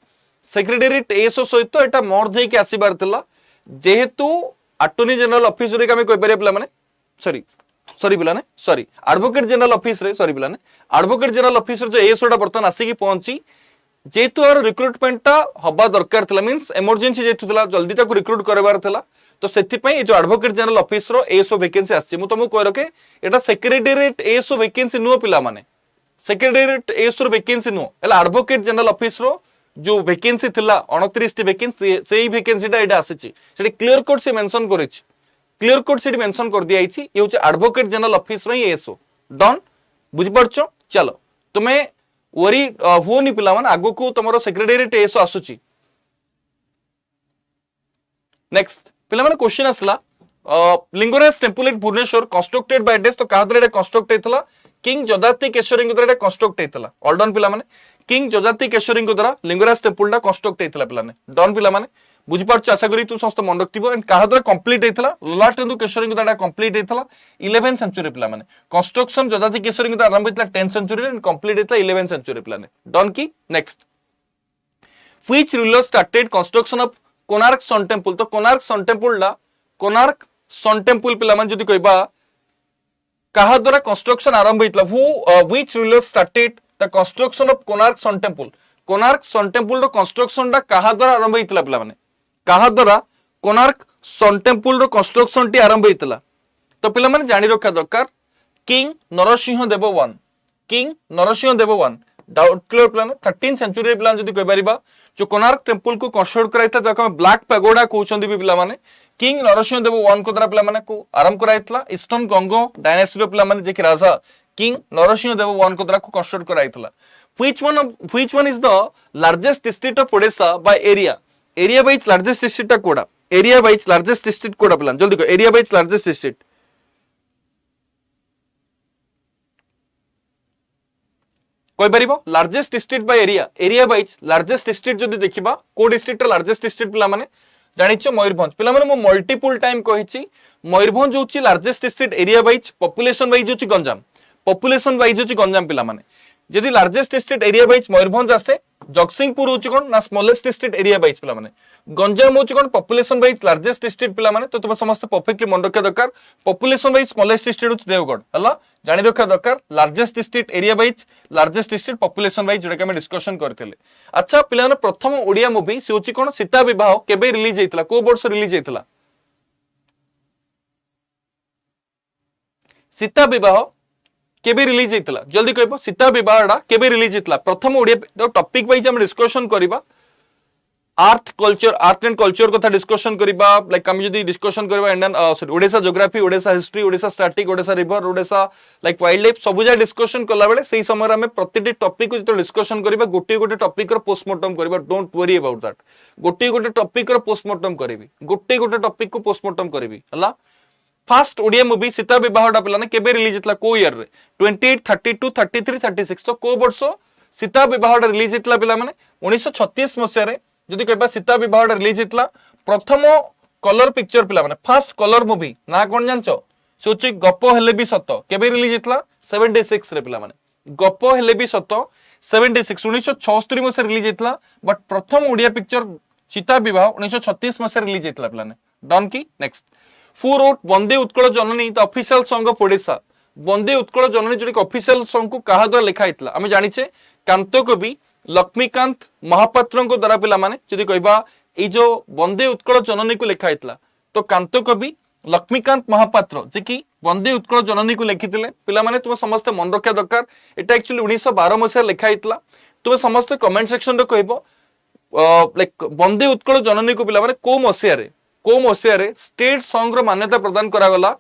सेक्रेटेरिएट एसओ सहित एटा मर्ज होइके आसीबार थिला जेहेतु अटॉर्नी जनरल ऑफिस रे कमे कोइ परिया पिला माने सॉरी पिला ने सॉरी एडवोकेट जनरल ऑफिस रे सॉरी पिला ने एडवोकेट जनरल ऑफिस रे जो एसओ टा बर्तन आसी की पहुंची जेहेतु आर रिक्रूटमेंट टा हबा दरकार थिला मींस इमरजेंसी जेतु थिला जल्दी ताको रिक्रूट करबार थिला तो सेति पई जो एडवोकेट जनरल ऑफिस रो एसओ वैकेंसी आसी मु तुमको कह रखे एटा सेक्रेटेरिएट एसओ वैकेंसी नुओ पिला माने सेक्रेटेरिएट एसओ वैकेंसी नुओ एला एडवोकेट जनरल ऑफिस रो जो वैकेंसी थिला 29 टी वैकेंसी सेही वैकेंसी टा एटा आसीची सेठी क्लियर कट से मेंशन करिछि क्लियर कट से मेंशन कर दिया आइछि ये होचे एडवोकेट जनरल ऑफिस रो एसओ डन बुझ परछो चलो तुमे वरी होनी पिला माने आगो को तमरो सेक्रेटेरिएट एसओ आसुची नेक्स्ट पिला माने क्वेश्चन आसला Lingaraj temple at Bhubaneswar constructed by डेस तो कहा द्वारा कंस्ट्रक्ट हेतला किंग जजाति केशरी को द्वारा कंस्ट्रक्ट हेतला ऑल डन पिला माने किंग जजाति केशरी को द्वारा लिंगराज टेंपल टा कंस्ट्रक्ट हेतला पिला ने डन पिला माने बुझि पारछ आशा करी तू समस्त मन रखथिबो एंड कहा द्वारा कंप्लीट हेतला ललाटेंदु केशरी को द्वारा कंप्लीट हेतला 11th सेंचुरी पिला माने कंस्ट्रक्शन जजाति केशरी को द्वारा आरंभ हेतला 10th सेंचुरी एंड कंप्लीट हेतला 11th सेंचुरी पिला ने डन की next which ruler started construction of Konark sun temple तो कोणार्क सन टेंपल ला कोणार्क सन टेंपल पिला माने जदी कहबा कहा द्वारा कंस्ट्रक्शन आरंभ हेतला which ruler started the construction of Konark sun temple रो कंस्ट्रक्शन टा कहा द्वारा आरंभ हेतला पिला माने कहा द्वारा कोणार्क सन टेंपल रो कंस्ट्रक्शन टी आरंभ हेतला तो पिला माने जानि रखा दरकार king Narasimha Deva one doubt clear प्लान 13th सेंचुरी प्लान जदी कह परिबा जो कोणार्क टेंपल को कंस्ट्रक्ट कराइता जाका ब्लैक पैगोडा कहउछंदी भी पिला माने किंग नरसिंह देव वन को द्वारा पिला माने को आरंभ कराइतला ईस्टर्न गंगो डायनेस्टी रो पिला माने जे कि राजा किंग नरसिंह देव वन को द्वारा को construct कराइतला which one is the largest district of Odisha by area wise largest district टा कोडा area wise largest district कोडा प्लान जल्दी को area wise largest district कोइ परिबो largest district by area wise largest district जदी देखिबा को डिस्ट्रिक्ट लार्जेस्ट डिस्ट्रिक्ट पिला माने जानिछो मयूरभंज पिला माने मो मल्टीपल टाइम कहिछि मयूरभंज होछि largest district area wise population wise होछि गंजाम पिला माने जदी largest district area wise Mayurbhanj आसे जगसिंहपुर होछि कोन ना स्मॉलेस्ट डिस्ट्रिक्ट एरिया वाइज पिला माने गंजाम होछि कोन पॉपुलेशन वाइज लार्जेस्ट डिस्ट्रिक्ट पिला माने तो तुम समस्त परफेक्टली मन रखा दरकार पॉपुलेशन वाइज स्मॉलेस्ट डिस्ट्रिक्ट होछि देवगढ़ हला जानि रखा दरकार largest district area wise largest district population wise जेटा हम डिस्कशन करथिले अच्छा पिला माने प्रथम ओडिया मूवी से होछि कोन सीता विवाह केबे रिलीज हेतला को वर्ष रिलीज हेतला सीता विवाह केबे रिलीज हेतला जल्दी कहबो सीता विवाहडा केबे रिलीज हेतला प्रथम ओडिया टॉपिक वाइज हम डिस्कशन करिबा आर्ट एंड कल्चर कथा डिस्कशन करिबा लाइक हम जदी डिस्कशन करिबा Indian sorry Odisha geography Odisha history Odisha static Odisha river Odisha like wild life सब जा डिस्कशन कला बेले सेही समय रे हम प्रतिटी टॉपिक को जतो डिस्कशन करिबा गोटे टॉपिक रो पोस्टमार्टम करिबा डोंट वरी अबाउट दैट गोटे टॉपिक रो पोस्टमार्टम करिबी गोटे टॉपिक को पोस्टमार्टम करिबी हला फर्स्ट ओडिया मूवी सीता विवाहडा पिलाने केबे रिलीज हेतला को ईयर रे 28 32 33 36 तो को वर्ष सीता विवाहडा रिलीज हेतला पिला माने 1936 मसिया रे जदी कहबा सीता विवाहडा रिलीज हेतला प्रथम कलर पिक्चर पिला माने फर्स्ट कलर मूवी ना कोन जानचो सोची गप हेले भी सत केबे रिलीज हेतला 76 रे पिला माने गप हेले भी सत 76 1976 मसे रिलीज हेतला बट प्रथम ओडिया पिक्चर सीता विवाह 1936 मसे रिलीज हेतला पिला ने डन की नेक्स्ट फू रोट Vande Utkal Janani the official song of Odisha Vande Utkal Janani जो ऑफिशियल सॉन्ग को कहा द्वारा लिखा हेतला आमे जानिचे कांतो कवि लक्ष्मीकांत महापात्र को द्वारा पिला माने जदी कहबा ए जो वंदे उत्कल जननी को लिखा हेतला तो कांतो कवि लक्ष्मीकांत महापात्र जे कि वंदे उत्कल जननी को लिखिथिले पिला माने तुम समस्त मन रखा दरकार एटा एक्चुअली 1912 मसिया लिखा हेतला तुम समस्त कमेंट सेक्शन रे कहबो लाइक वंदे उत्कल जननी को पिला माने को मसिया रे स्टेट सॉन्ग रो मान्यता प्रदान करा गला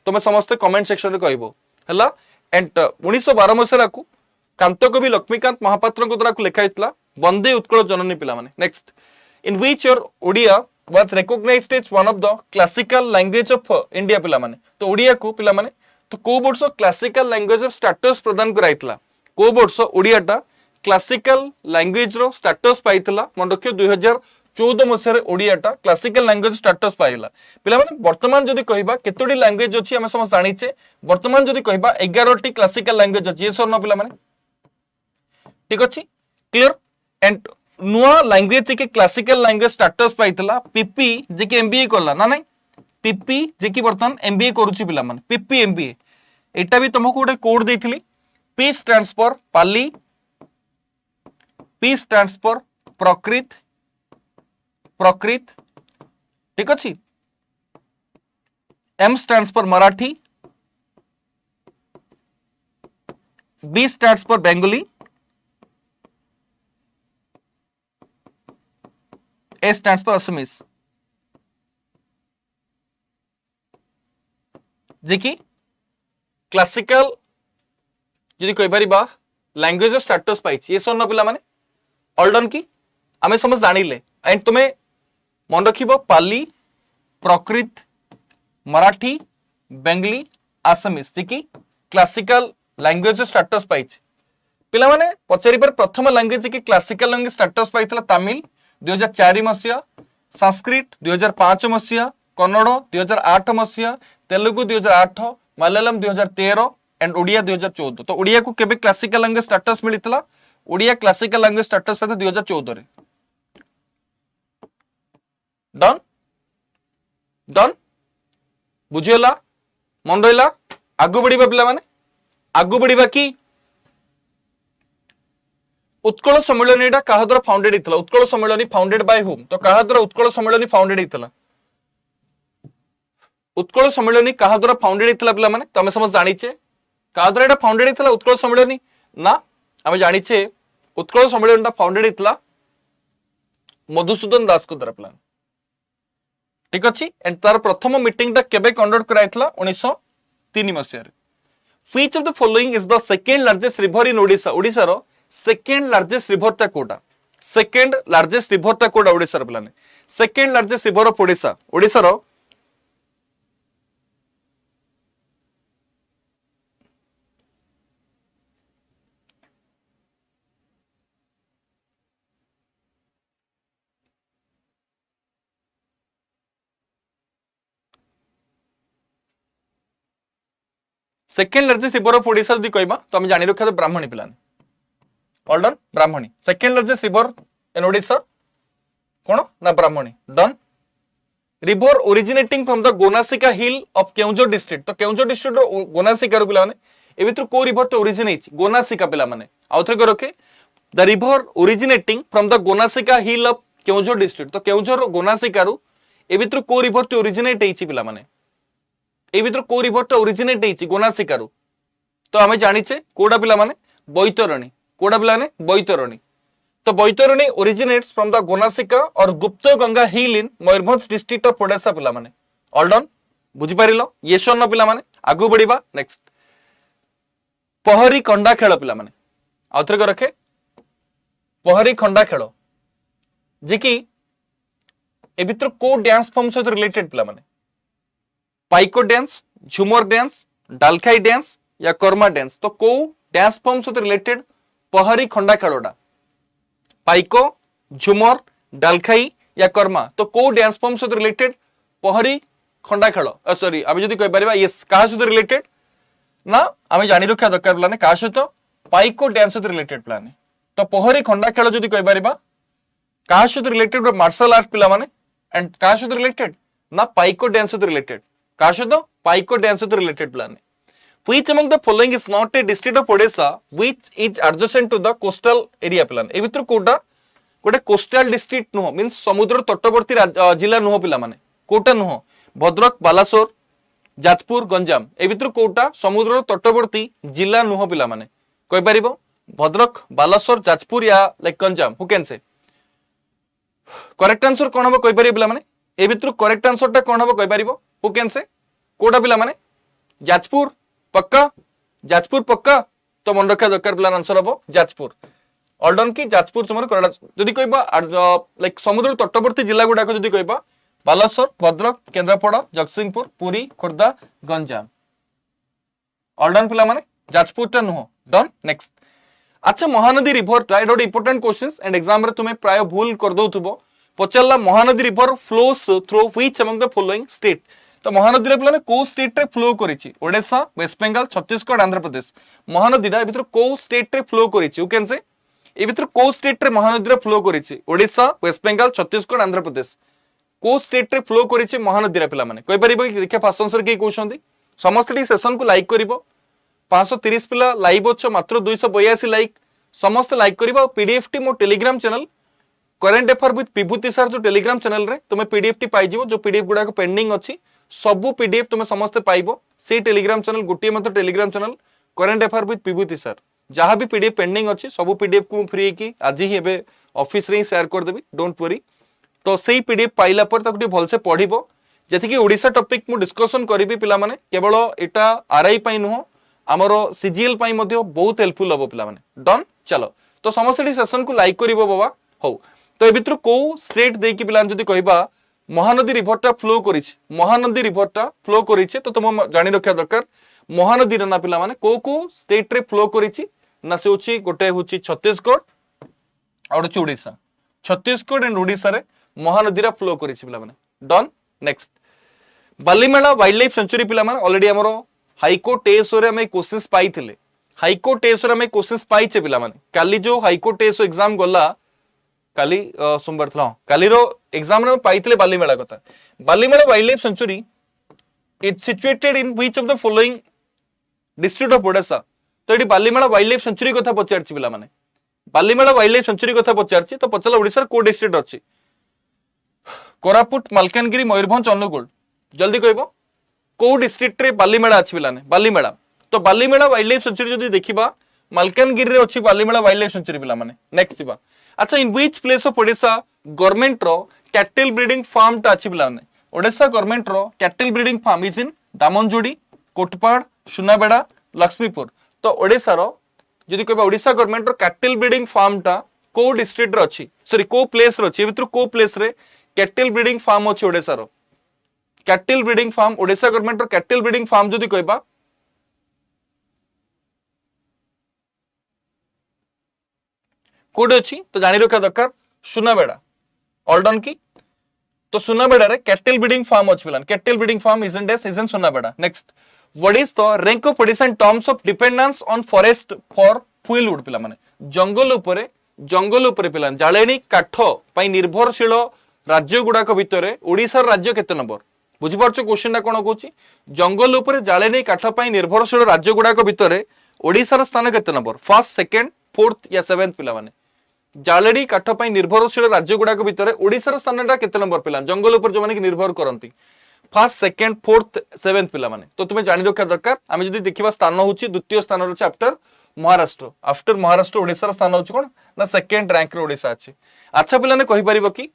तुम समस्त कमेंट सेक्शन रे कहबो हला एंड 1912 मसिया को कांतो कवि लक्ष्मीकांत महापात्र को द्वारा लिखा हेतला वंदे उत्कल जननी पिला माने next in which your Odia was recognized as one of the classical language of India पिला माने तो ओडिया को पिला माने तो को वर्ष क्लासिकल लैंग्वेज रो स्टेटस प्रदान कराइतला को वर्ष ओडियाटा क्लासिकल लैंग्वेज रो स्टेटस पाइतला मन रखियो 2014 मसिया रे ओडियाटा क्लासिकल लैंग्वेज स्टेटस पाइला पिला माने वर्तमान जदी कहबा केतोडी लैंग्वेज अछि हम समझ जानिचे वर्तमान जदी कहबा 11 टी क्लासिकल लैंग्वेज अछि ये सर न पिला माने ठीक अछि क्लियर एंड नुआ लैंग्वेज के क्लासिकल लैंग्वेज स्टेटस पाइतला पीपी जे के एमबीए करला ना नहीं पीपी जे कि वर्तमान एमबीए करूची पिला माने पीपी एमबीए एटा भी तुमको गोटे कोड देथिली P stands for Pali P stands for Prakrit Prakrit ठीक अछि M stands for Marathi B stands for Bengali A stands for Assamese जे कि क्लासिकल जदि कहि परिबा लैंग्वेज स्टेटस पाइछि ये सोन पिला माने ऑल्डन की आमे समझ जानिले एंड तुमे मन रखिबो पाली प्रकृत मराठी बेंगली आसामीज जे कि क्लासिकल लैंग्वेज स्टेटस पाइछि पिला माने पचारि पर प्रथम लैंग्वेज कि क्लासिकल लैंग्वेज स्टेटस पाइतला तमिल 2004 मसिया संस्कृत 2005 मसिया कन्नड़ 2008 मसिया तेलुगु 2008 मलयालम 2013 एंड ओडिया 2014 तो ओडिया को केबे क्लासिकल लैंग्वेज स्टेटस मिलितला ओडिया क्लासिकल लैंग्वेज स्टेटस पाइता 2014 रे डन डन बुझियला मन रहिला आगु बढ़िबा पिला माने आगु बढ़िबा की उत्कल सम्मेलन कहा द्वारा फाउंडेड होता उत्कल सम्मेलन फाउंडेड बाय होम तो कहा द्वारा उत्कल सम्मेलन फाउंडेड होता उत्कल सम्मेलन कहा द्वारा फाउंडेड होता पिला माने तमे समझ जानिचे कहा द्वारा एटा फाउंडेड होता उत्कल सम्मेलन ना आमे जानिचे उत्कल सम्मेलन फाउंडेड होता मधुसूदन दास को द्वारा पिला ठीक अछि एंड तार प्रथम मीटिंग टा केबे कंडक्ट कराइतला 1903 मसिया रे which of the following is the second largest river in Odisha Odisha रो सेकेंड लार्जेस्ट रिवर टा कोटा सेकेंड लार्जेस्ट रिवर टा कोटा ओडिसा रो प्लान second largest river of Odisha Odisha रो second largest river of Odisha जदी कहबा तो हम जानि रखा ब्राह्मणी प्लान ऑल्डन Brahmani second largest river in Odisha कौन ना Brahmani the river originating from the Gonasika hill of Keonjhar district तो केउंझर डिस्ट्रिक्ट रो गोनासिका रो पिला माने ए भितर को रिवर तो ओरिजिनेट गोनासिका पिला माने आउथरे को रखे the river originating from the Gonasika hill of Keonjhar district तो केउंझर गोनासिका रो ए भितर को रिवर तो ओरिजिनेट हेछि पिला माने ए भितर को रिवर तो ओरिजिनेट हेछि गोनासिका रो तो हमें जानिचे कोडा पिला माने बैतरणी कोडा पिला ने बैतरणी तो बैतरणी ओरिजिनेट्स फ्रॉम द गोनासिका और गुप्त गंगा हिल इन मयूरभंज डिस्ट्रिक्ट ऑफ ओडिशा पिला माने ऑल्डन बुझी पारिलो ये शोन पिला माने आगु बढ़िबा नेक्स्ट पहरी खंडा खेल पिला माने आउथरे को रखे पहरी खंडा खेल जे कि ए भितर को डांस फॉर्म से रिलेटेड पिला माने पाइको डांस झुमर डांस डालखाई डांस या कर्मा डांस तो को डांस फॉर्म से रिलेटेड पहरी खंडा खेलोडा पाइको झुमर डालखाई या कर्मा तो को डांस फॉर्म से रिलेटेड पहरी खंडा खेल सॉरी आम जदि कहि परिबा यस कहा सहित रिलेटेड ना आम जानि रखा दरकार प्लान कहा सहित पाइको डांस सहित रिलेटेड प्लान तो पहरी खंडा खेल जदि कहि परिबा कहा सहित रिलेटेड मार्शल आर्ट पिला माने एंड कहा सहित रिलेटेड ना पाइको डांस सहित रिलेटेड कहा सहित पाइको डांस सहित related plan Which among the following is not a district of Odisha which is adjacent to the coastal area plan? ए भितर कोटा गोटे कोस्टल डिस्ट्रिक्ट नुह मींस समुद्र तटवर्ती जिला नुह पिला माने कोटा नुह भद्रक बालासोर जाजपुर गंजाम ए भितर कोटा समुद्र तटवर्ती जिला नुह पिला माने कहि परिबो भद्रक बालासोर जाजपुर या like Ganjam who can say correct answer कोन हबो कहि परिबो पिला माने ए भितर करेक्ट आंसर टा कोन हबो कहि परिबो हु कैन से कोटा पिला माने जाजपुर पक्का जाजपुर पक्का तो मन रखा दरकार प्लान आंसर हम जाजपुर ऑलडन की जाजपुर तुम जदि कहबा लाइक समुद्र तटवर्ती जिला गुडाक जदि कहबा बालासोर भद्रक केन्द्रापड़ा जगतसिंहपुर पुरी खोर्धा गंजाम ऑलडन पिला माने जाजपुर टा नुह डन नेक्स्ट अच्छा महानदी रिवर टा एटा इंपोर्टेंट क्वेश्चंस एंड एग्जाम रे तुमे प्राय भूल कर दउथबो पचल्ला Mahanadi river flows through which among the following state तो महानदी पिला को स्टेट रे फ्लो करिछि ओडिशा वेस्ट बेंगल छत्तीसगढ़ आंध्र प्रदेश महानदी रा भीतर को स्टेट रे फ्लो करिछि यू कैन से ए भीतर को स्टेट रे महानदी रा फ्लो करिछि ओडिशा वेस्ट बेंगल छत्तीसगढ़ आंध्र प्रदेश को स्टेट रे फ्लो करिछि महानदी रा पिला माने कहि परिबो कि देखा फास्ट आंसर के कहउछंदी समस्त डी सेशन को लाइक करिवो 530 पिला लाइव अछि मात्र 282 लाइक समस्त लाइक करिवो पीडीएफ टी मो Telegram channel current affair with Vibhuti sir जो टेलीग्राम चैनल रे तुमे पीडीएफ टी पाइ जिवो जो पीडीएफ गुडा को पेंडिंग अछि सबु पीडीएफ तुम समस्त पाइबो से टेलीग्राम चैनल गोटे मत Telegram channel current affair with Vibhuti sir जहां भी पीडीएफ पेंडिंग अछि सबु पीडीएफ को फ्री की आज ही एबे ऑफिस रे शेयर कर देबी डोंट वरी तो सेही पीडीएफ पाइला पर ताकि भल से पढिबो जेति कि ओडिसा टॉपिक मु डिस्कशन करबी पिला माने केवल एटा आरआई पई नुह हमरो सीजीएल पई मध्ये बहुत हेल्पफुल हबो पिला माने डन चलो तो समस्त सेशन को लाइक करिवो बाबा हो तो ए भितर को स्टेट दे कि पिला जदी कहबा महानदी रिवरटा फ्लो करिछि महानदी रिवरटा फ्लो करिछि तो तुम जानि रखा दरकार महानदी ना पिला माने को स्टेट रे फ्लो करिछि ना से होछि गोटे होछि छत्तीसगढ़ और होछि ओडिशा छत्तीसगढ़ एंड ओडिशा रे महानदी रा फ्लो करिछि पिला माने done next Balimela wildlife century पिला माने ऑलरेडी हमरो हाईकोर्ट एसओ रे हम क्वेश्चंस पाइथिले हाईकोर्ट एसओ रे हम क्वेश्चंस पाइछे पिला माने काली जो हाईकोर्ट एसओ एग्जाम गला काली सोमवार था काली रो एग्जाम रे पाइतले बालीमेला कथा Balimela wildlife sanctuary is situated in which of the following district of Odisha तो एटी बालीमेला वाइल्ड लाइफ सेंचुरी कथा पचारछि पिला माने बालीमेला वाइल्ड लाइफ सेंचुरी कथा पचारछि तो पचला ओडिसा को डिस्ट्रिक्ट अछि कोरापुट मालकानगिरी मयूरभंज अनुगुल जल्दी कहबो को डिस्ट्रिक्ट रे बालीमेला अछि पिला ने बालीमेला तो बालीमेला वाइल्ड लाइफ सेंचुरी जदी देखिबा मालकानगिरी रे अछि बालीमेला वाइल्ड लाइफ सेंचुरी पिला माने नेक्स्ट जिबा अच्छा in which place of Odisha government रो कैटल ब्रीडिंग फार्म टा अछि पिला ने ओडिशा गवर्नमेंट रो cattle breeding farm is in Damanjodi Kotpad Sunabeda Laxmipur तो ओडिशा रो जदी कहबा ओडिशा गवर्नमेंट रो कैटल ब्रीडिंग फार्म टा को डिस्ट्रिक्ट रो अछि सॉरी को प्लेस रो अछि भितर को प्लेस रे कैटल ब्रीडिंग फार्म अछि ओडिशा रो cattle breeding farm Odisha government रो कैटल ब्रीडिंग फार्म जदी कहबा कोड अछि तो जानि रखा दरकार सुनाबेड़ा ऑलडन की तो सुनाबेड़ा रे कैटल ब्रीडिंग फार्म अछि पिलान cattle breeding farm is in Sunabeda next what is the rank of Odisha in terms of dependence on forest for fuel wood पिला माने जंगल ऊपर पिलान जाळेनी काठ पई निर्भरशील राज्य गुडाक भितरे ओडिसा राज्य केते नंबर बुझि पारछो क्वेश्चन ना कोन कहूची जंगल ऊपर जाळेनी काठ पई निर्भरशील राज्य गुडाक भितरे ओडिसा रा स्थान केते नंबर फर्स्ट सेकंड फोर्थ या सेवेंथ पिला माने जाळेनी काठ पई निर्भरशील राज्य गुडाक भितरे ओडिसा रा स्थानटा केते नंबर पिला जंगल ऊपर जो माने कि निर्भर करंती फर्स्ट सेकंड फोर्थ सेवेंथ पिला माने तो तुमे जानि रखा दरकार आमे जदी देखिबा स्थान होची द्वितीय स्थान रहछि आफ्टर महाराष्ट्र ओडिसा रा स्थान होची कोन ना सेकंड रैंक रे ओडिसा अछि अच्छा पिला ने कहि परिबो कि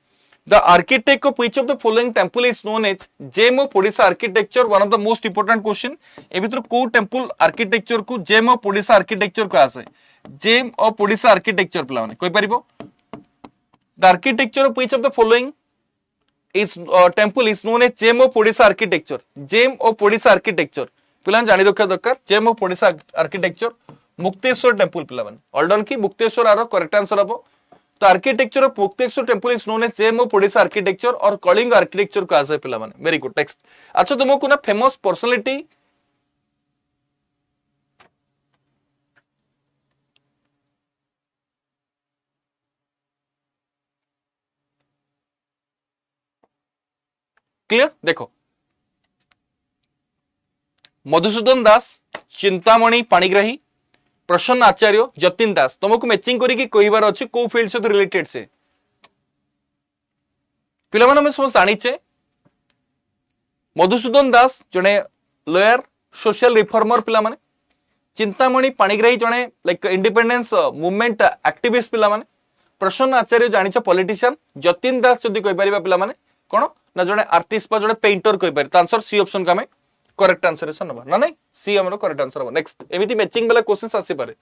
the architect of which of the following temple is known as gem of Odisha architecture one of the most important question ए भितर को टेंपल आर्किटेक्चर को जेम ऑफ ओडिसा आर्किटेक्चर को आसे जेम ऑफ ओडिसा आर्किटेक्चर पिला माने कहि परिबो the architecture of which of the following is temple is known as gem of Odisha architecture gem of Odisha architecture पिला जानि रखा दरकार GeM of Odisha architecture Mukteshwar temple पिला माने ऑलडन की मुक्तेश्वर आरो करेक्ट आंसर हबो तो architecture of Mukteswar temple is known as gem of Odisha architecture और कलिंग आर्किटेक्चर को आसे पिला माने वेरी गुड नेक्स्ट अच्छा तुमको ना फेमस पर्सनालिटी क्लियर देखो मधुसूदन दास चिंतामणि पाणिग्राही प्रसन्न आचार्य जतिन दास तुमको मैचिंग करी कहबार अच्छे को फील्ड सहित रिलेटेड से पिला माने सब जानिचे मधुसूदन दास जने लॉयर सोशल रिफॉर्मर पिला माने चिंतामणि पाणिग्राही जने लाइक इंडिपेंडेंस मूवमेंट एक्टिविस्ट पिला माने प्रसन्न आचार्य जानिछ पॉलिटिशियन जतिन दास जदी कहि परिबा पिला माने कोन ना जने आर्टिस्ट बा जने पेंटर कहि पारि त आंसर सी ऑप्शन का हमें करेक्ट आंसर है नबा ना नहीं सी हमरो करेक्ट आंसर हो नेक्स्ट एमिति मैचिंग वाला क्वेश्चन आसी पारे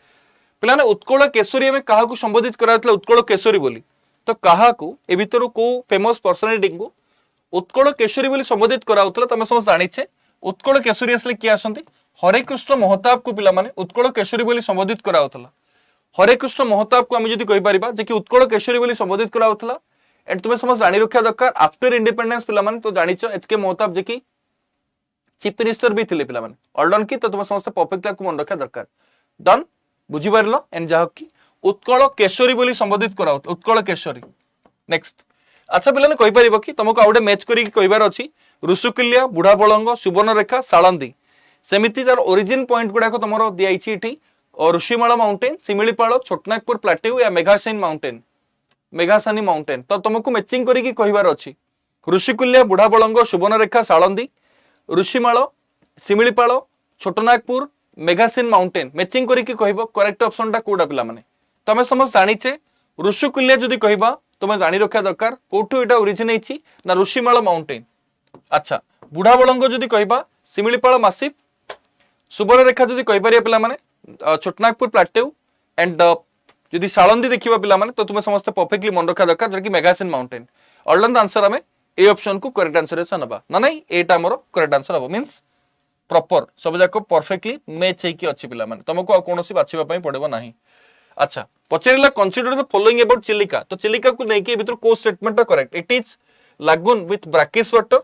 पिला ने उत्कल केशरी में काहा को संबोधित करातला उत्कल केशरी बोली तो काहा को ए भीतर को फेमस पर्सनालिटी को उत्कल केशरी बोली संबोधित कराउतला तमे समझ जानिछे उत्कल केशरी असले किया आसंती हरे कृष्ण महताब को पिला माने उत्कल केशरी बोली संबोधित कराउतला हरे कृष्ण महताब को हम जदी कहि परिबा जे कि उत्कल केशरी बोली संबोधित कराउतला एंड तुमे समझ जानि रखिया दरकार आफ्टर इंडिपेंडेंस पिला माने तो जानिछो एचके महताब जे कि चीफ मिनिस्टर भी थिले पिला माने ऑलडन की तो तुम समस्त परफेक्टली को मन रखा दरकार डन बुझी पारलो एंड जाह की उत्कल केशरी बोली संबोधित कराउ उत्कल केशरी नेक्स्ट अच्छा पिला ने कहि परिबो कि तुमको आउडे मैच करी कहिबार अछि ऋषुकुल्या बुढ़ा बळंग सुवर्णरेखा साळंदी सेमिति तार ओरिजिन पॉइंट गुडा को तमरो दियाइछि इठी और ऋषिमाला माउंटेन सिमिलीपाଳ छोटनागपुर प्लेट्यू या मेघासानी माउंटेन तो तुमको मैचिंग करी कहिबार अछि ऋषिकुल्या बुढ़ा बळंग सुवर्णरेखा साळंदी ऋषिमाଳ सिमिलीपाଳ छोटनागपुर मेघासीन माउंटेन मैचिंग करिक कहबो करेक्ट ऑप्शन टा कोडा पिला माने तमे समझ जानिचे ऋषिकुल्या जदी कहबा तमे जानि रखा दरकार कोठु एटा ओरिजिन हेछि ना ऋषिमाଳ माउंटेन अच्छा बुढ़ा बळंग जदी कहबा सिमिलीपाଳ मासिफ सुवर्णरेखा जदी कहि परिया पिला माने छोटनागपुर प्लेट्यू एंड जदी साळंदी देखिबा पिला माने तो तुमे समस्त परफेक्टली मन रखा दरकार जे कि मेघासीन माउंटेन ऑलडन आंसर हमें ए ऑप्शन को करेक्ट आंसर है नबा ना नहीं एटा हमरो करेक्ट आंसर हबो मींस प्रॉपर सब जाको परफेक्टली मैच हेकी अछि पिला माने तुमको कोनोसी बाछिबा पई पड़िबो नाही अच्छा पचेरिला consider the following about Chilika तो चिलिका को नै के भीतर को statement correct it is lagoon with brackish water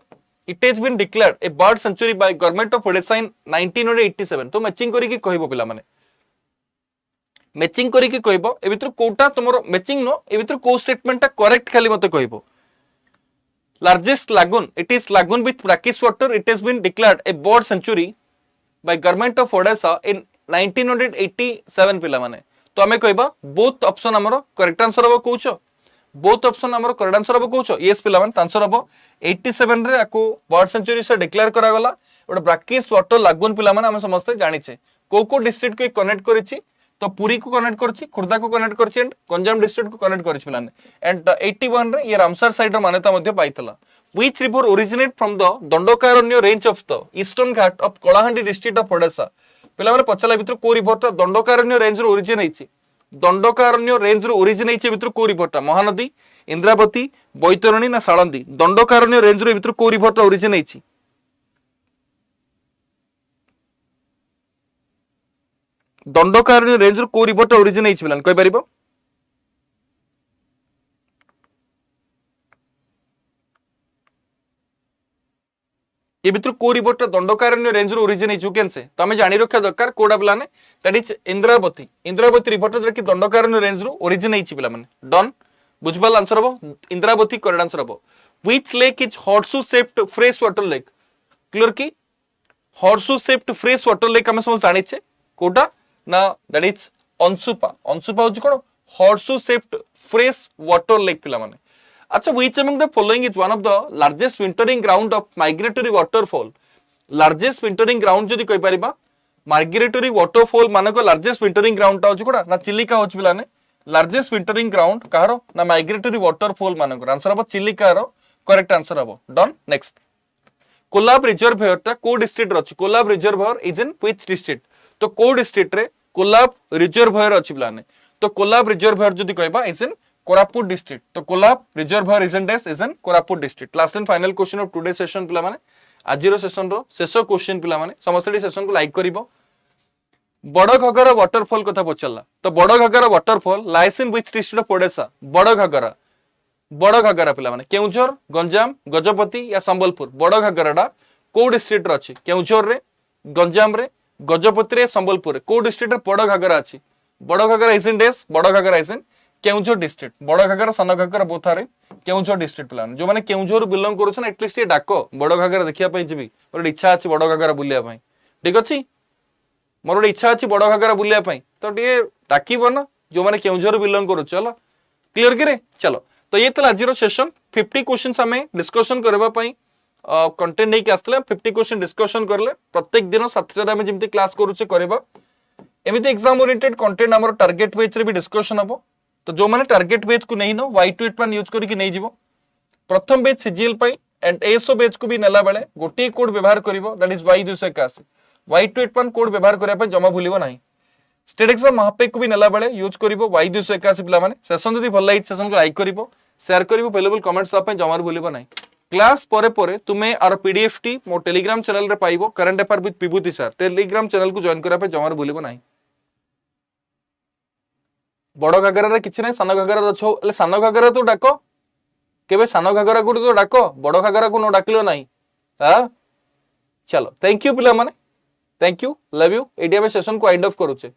it has been declared a bird sanctuary by government of Odisha in 1987 तो मैचिंग करी की कहबो पिला माने मैचिंग करी की कहबो ए भीतर कोटा तुमरो मैचिंग नो ए भीतर को स्टेटमेंट ता करेक्ट खाली मते कहबो largest lagoon it is lagoon with brackish water it has been declared a bird sanctuary by government of Odisha in 1987 पिला माने तो हमें कहबा बोथ ऑप्शन हमरो करेक्ट आंसर हबो कहउछो बोथ ऑप्शन हमरो करेक्ट आंसर हबो कहउछो यस पिला माने आंसर हबो 87 रे आको बर्ड सेंचुरी से डिक्लेयर करा गला ओटा ब्रैकिश वाटर लागून पिला माने हम समस्त जानि छे को डिस्ट्रिक्ट को कनेक्ट करिछि तो पुरी को कनेक्ट करछि खुर्दा को कनेक्ट करछि एंड गंजाम डिस्ट्रिक्ट को कनेक्ट करछि पिला ने एंड 81 रे ये रामसर साइड रो मान्यता मध्ये पाइतला which river originate from the Dandakaranya range of the Eastern Ghat of Kalahandi district of Odisha पिला माने पछला भीतर को रिवर ता दंडकारण्य रेंज रो ओरिजिन हेछि दंडकारण्य रेंज रो ओरिजिन हेछि भीतर को रिवर ता महानदी इंद्रावती बैतरणी ना साळंदी दंडकारण्य रेंज रो भीतर को रिवर ता ओरिजिन हेछि दंडकारण्य रेंज रो को रिवर ता ओरिजिन हेछि पिलान कहि परिबो ये भीतर को रिवर ता दंडकारण्य रेंज रो ओरिजिन हेछि केनसे तमे जानि रखा दरकार कोडा पिलाने दैट इज इंद्रावती रिवर ता कि दंडकारण्य रेंज रो ओरिजिन हेछि पिला माने डन बुझबाल आंसर हबो इंद्रावती करेक्ट आंसर हबो which lake is horseshoe shaped fresh water lake clear की horseshoe shaped fresh water lake हम समझ जानि छे कोडा ना दैट इज अंशुपा होची कोन horseshoe shaped fresh water lake पिला माने अच्छा which among the following is one of the largest wintering ground of migratory waterfall largest wintering ground जदी कहि परिबा माइग्रेटरी वाटरफॉल माने को लार्जेस्ट विंटरिंग ग्राउंड ता होची कोडा ना चिलिका होची पिला ने लार्जेस्ट विंटरिंग ग्राउंड कहारो ना माइग्रेटरी वाटरफॉल माने को आंसर हबो चिलिका रो करेक्ट आंसर हबो डन नेक्स्ट कोलाब रिजर्वयर ता को डिस्ट्रिक्ट रछि Kolab reservoir is in which district तो को डिस्ट्रिक्ट रे कोलाब रिजर्वयर अछि प्लाने तो कोलाब रिजर्वयर जदी कहबा इज इन कोरापुट डिस्ट्रिक्ट तो Kolab reservoir is in Koraput district last and final question of today session पिला माने आजिरो सेशन रो शेष क्वेश्चन पिला माने समस्त सेशन को लाइक करिवो बड़ घाघरा वाटरफॉल कथा पचारा तो Bada Ghagara waterfall lies in which district of Odisha Bada Ghagara पिला माने केउझर गंजाम गजपति या संबलपुर बड़ घाघराटा को डिस्ट्रिक्ट रे अछि केउझर रे गंजाम रे गजपति रे संबलपुर रे को डिस्ट्रिक्ट रे बड़ घाघरा अछि बड़ घाघरा इज इन डेस Bada Ghagara is in Keonjhar district Bada Ghagara Sana Ghagara बोथारे केउझर डिस्ट्रिक्ट प्लान जो माने केउझर बिलोंग करूछन एटलीस्ट ये डाको बड़ घाघरा देखिया पई जिबी मोर इच्छा अछि बड़ घाघरा बुलिया पई ठीक अछि मोर इच्छा अछि बड़ घाघरा बुलिया पई तो टिए डाकीबो ना जो माने केउझर बिलोंग करू चलो क्लियर कि रे चलो तो ये तला आजिरो सेशन 50 क्वेश्चंस हमें डिस्कशन करबा पई कंटेंट नै के आस्तले 50 क्वेश्चन डिस्कशन करले प्रत्येक दिन 7 हमें जेमति क्लास करूचे करबा एमिति एग्जाम ओरिएंटेड कंटेंट हमर टारगेट पेज रे भी डिस्कशन हबो तो जो माने टारगेट पेज को नहीं नो Y281 यूज करी कि नहीं जीवो प्रथम पेज सीजीएल पई एंड एसओ पेज को भी नेला बेले गोटी कोड व्यवहार करिवो that is Y281 Y281 code व्यवहार करिया पई जमा भूलिबो नाही स्टेट एग्जाम महापेक को भी नेला बेले यूज करिवो Y281 पिला माने सेशन जदी भल लाइट सेशन को लाइक करिवो शेयर करिवो वैल्यूएबल कमेंट्स आप जमा भूलिबो नाही क्लास परे परे तुमे आर पीडीएफ टी मो टेलीग्राम चैनल रे पाइबो current affair with Vibhuti sir Telegram channel को जॉइन करिया पई जमा भूलिबो नाही बड़ घाघरा रे किछ नै सान घाघरा रछो ले सान घाघरा तो डाको केबे सान घाघरा को तो डाको बड़ घाघरा को न डाकिलो नाही हां चलो थैंक यू पिला माने थैंक यू लव यू एडिया में सेशन को वाइंड अप करूचे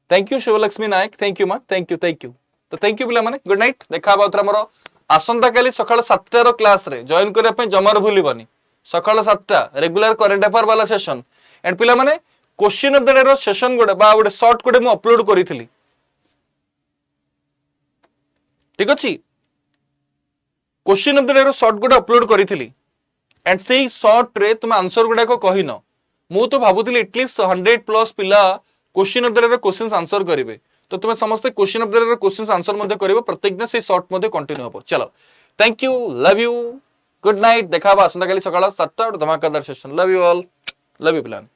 thank you Shivalakshmi Nayak thank you तो थैंक यू पिला माने गुड नाइट देखा बाउतरा मोर आसंता काली सकाळ 7टा रो क्लास रे जॉइन करिया पे जमार भूलिबनी सकाळ 7टा रेगुलर करंट अफेयर वाला सेशन एंड पिला माने क्वेश्चन ऑफ द डे रो सेशन गोडे बा गोडे शॉर्ट कोडे मु अपलोड करिथिली ठीक अछि क्वेश्चन ऑफ द डे रो शॉर्ट कोड अपलोड करिथिली एंड सेही शॉर्ट रे तुम आंसर गुडा को कहिनो मु तो भाबुथिली एटलीस्ट 100 प्लस पिला क्वेश्चन ऑफ द डे रो क्वेश्चंस आंसर करिवे तो तुम समस्त क्वेश्चन ऑफ द डे रो क्वेश्चंस आंसर मध्ये करिवो प्रत्येक दिन से शॉर्ट मध्ये कंटिन्यू हबो चलो thank you love you good night देखाबा असंता काली सकाळ 7टा धमाकेदार session love you all love you plan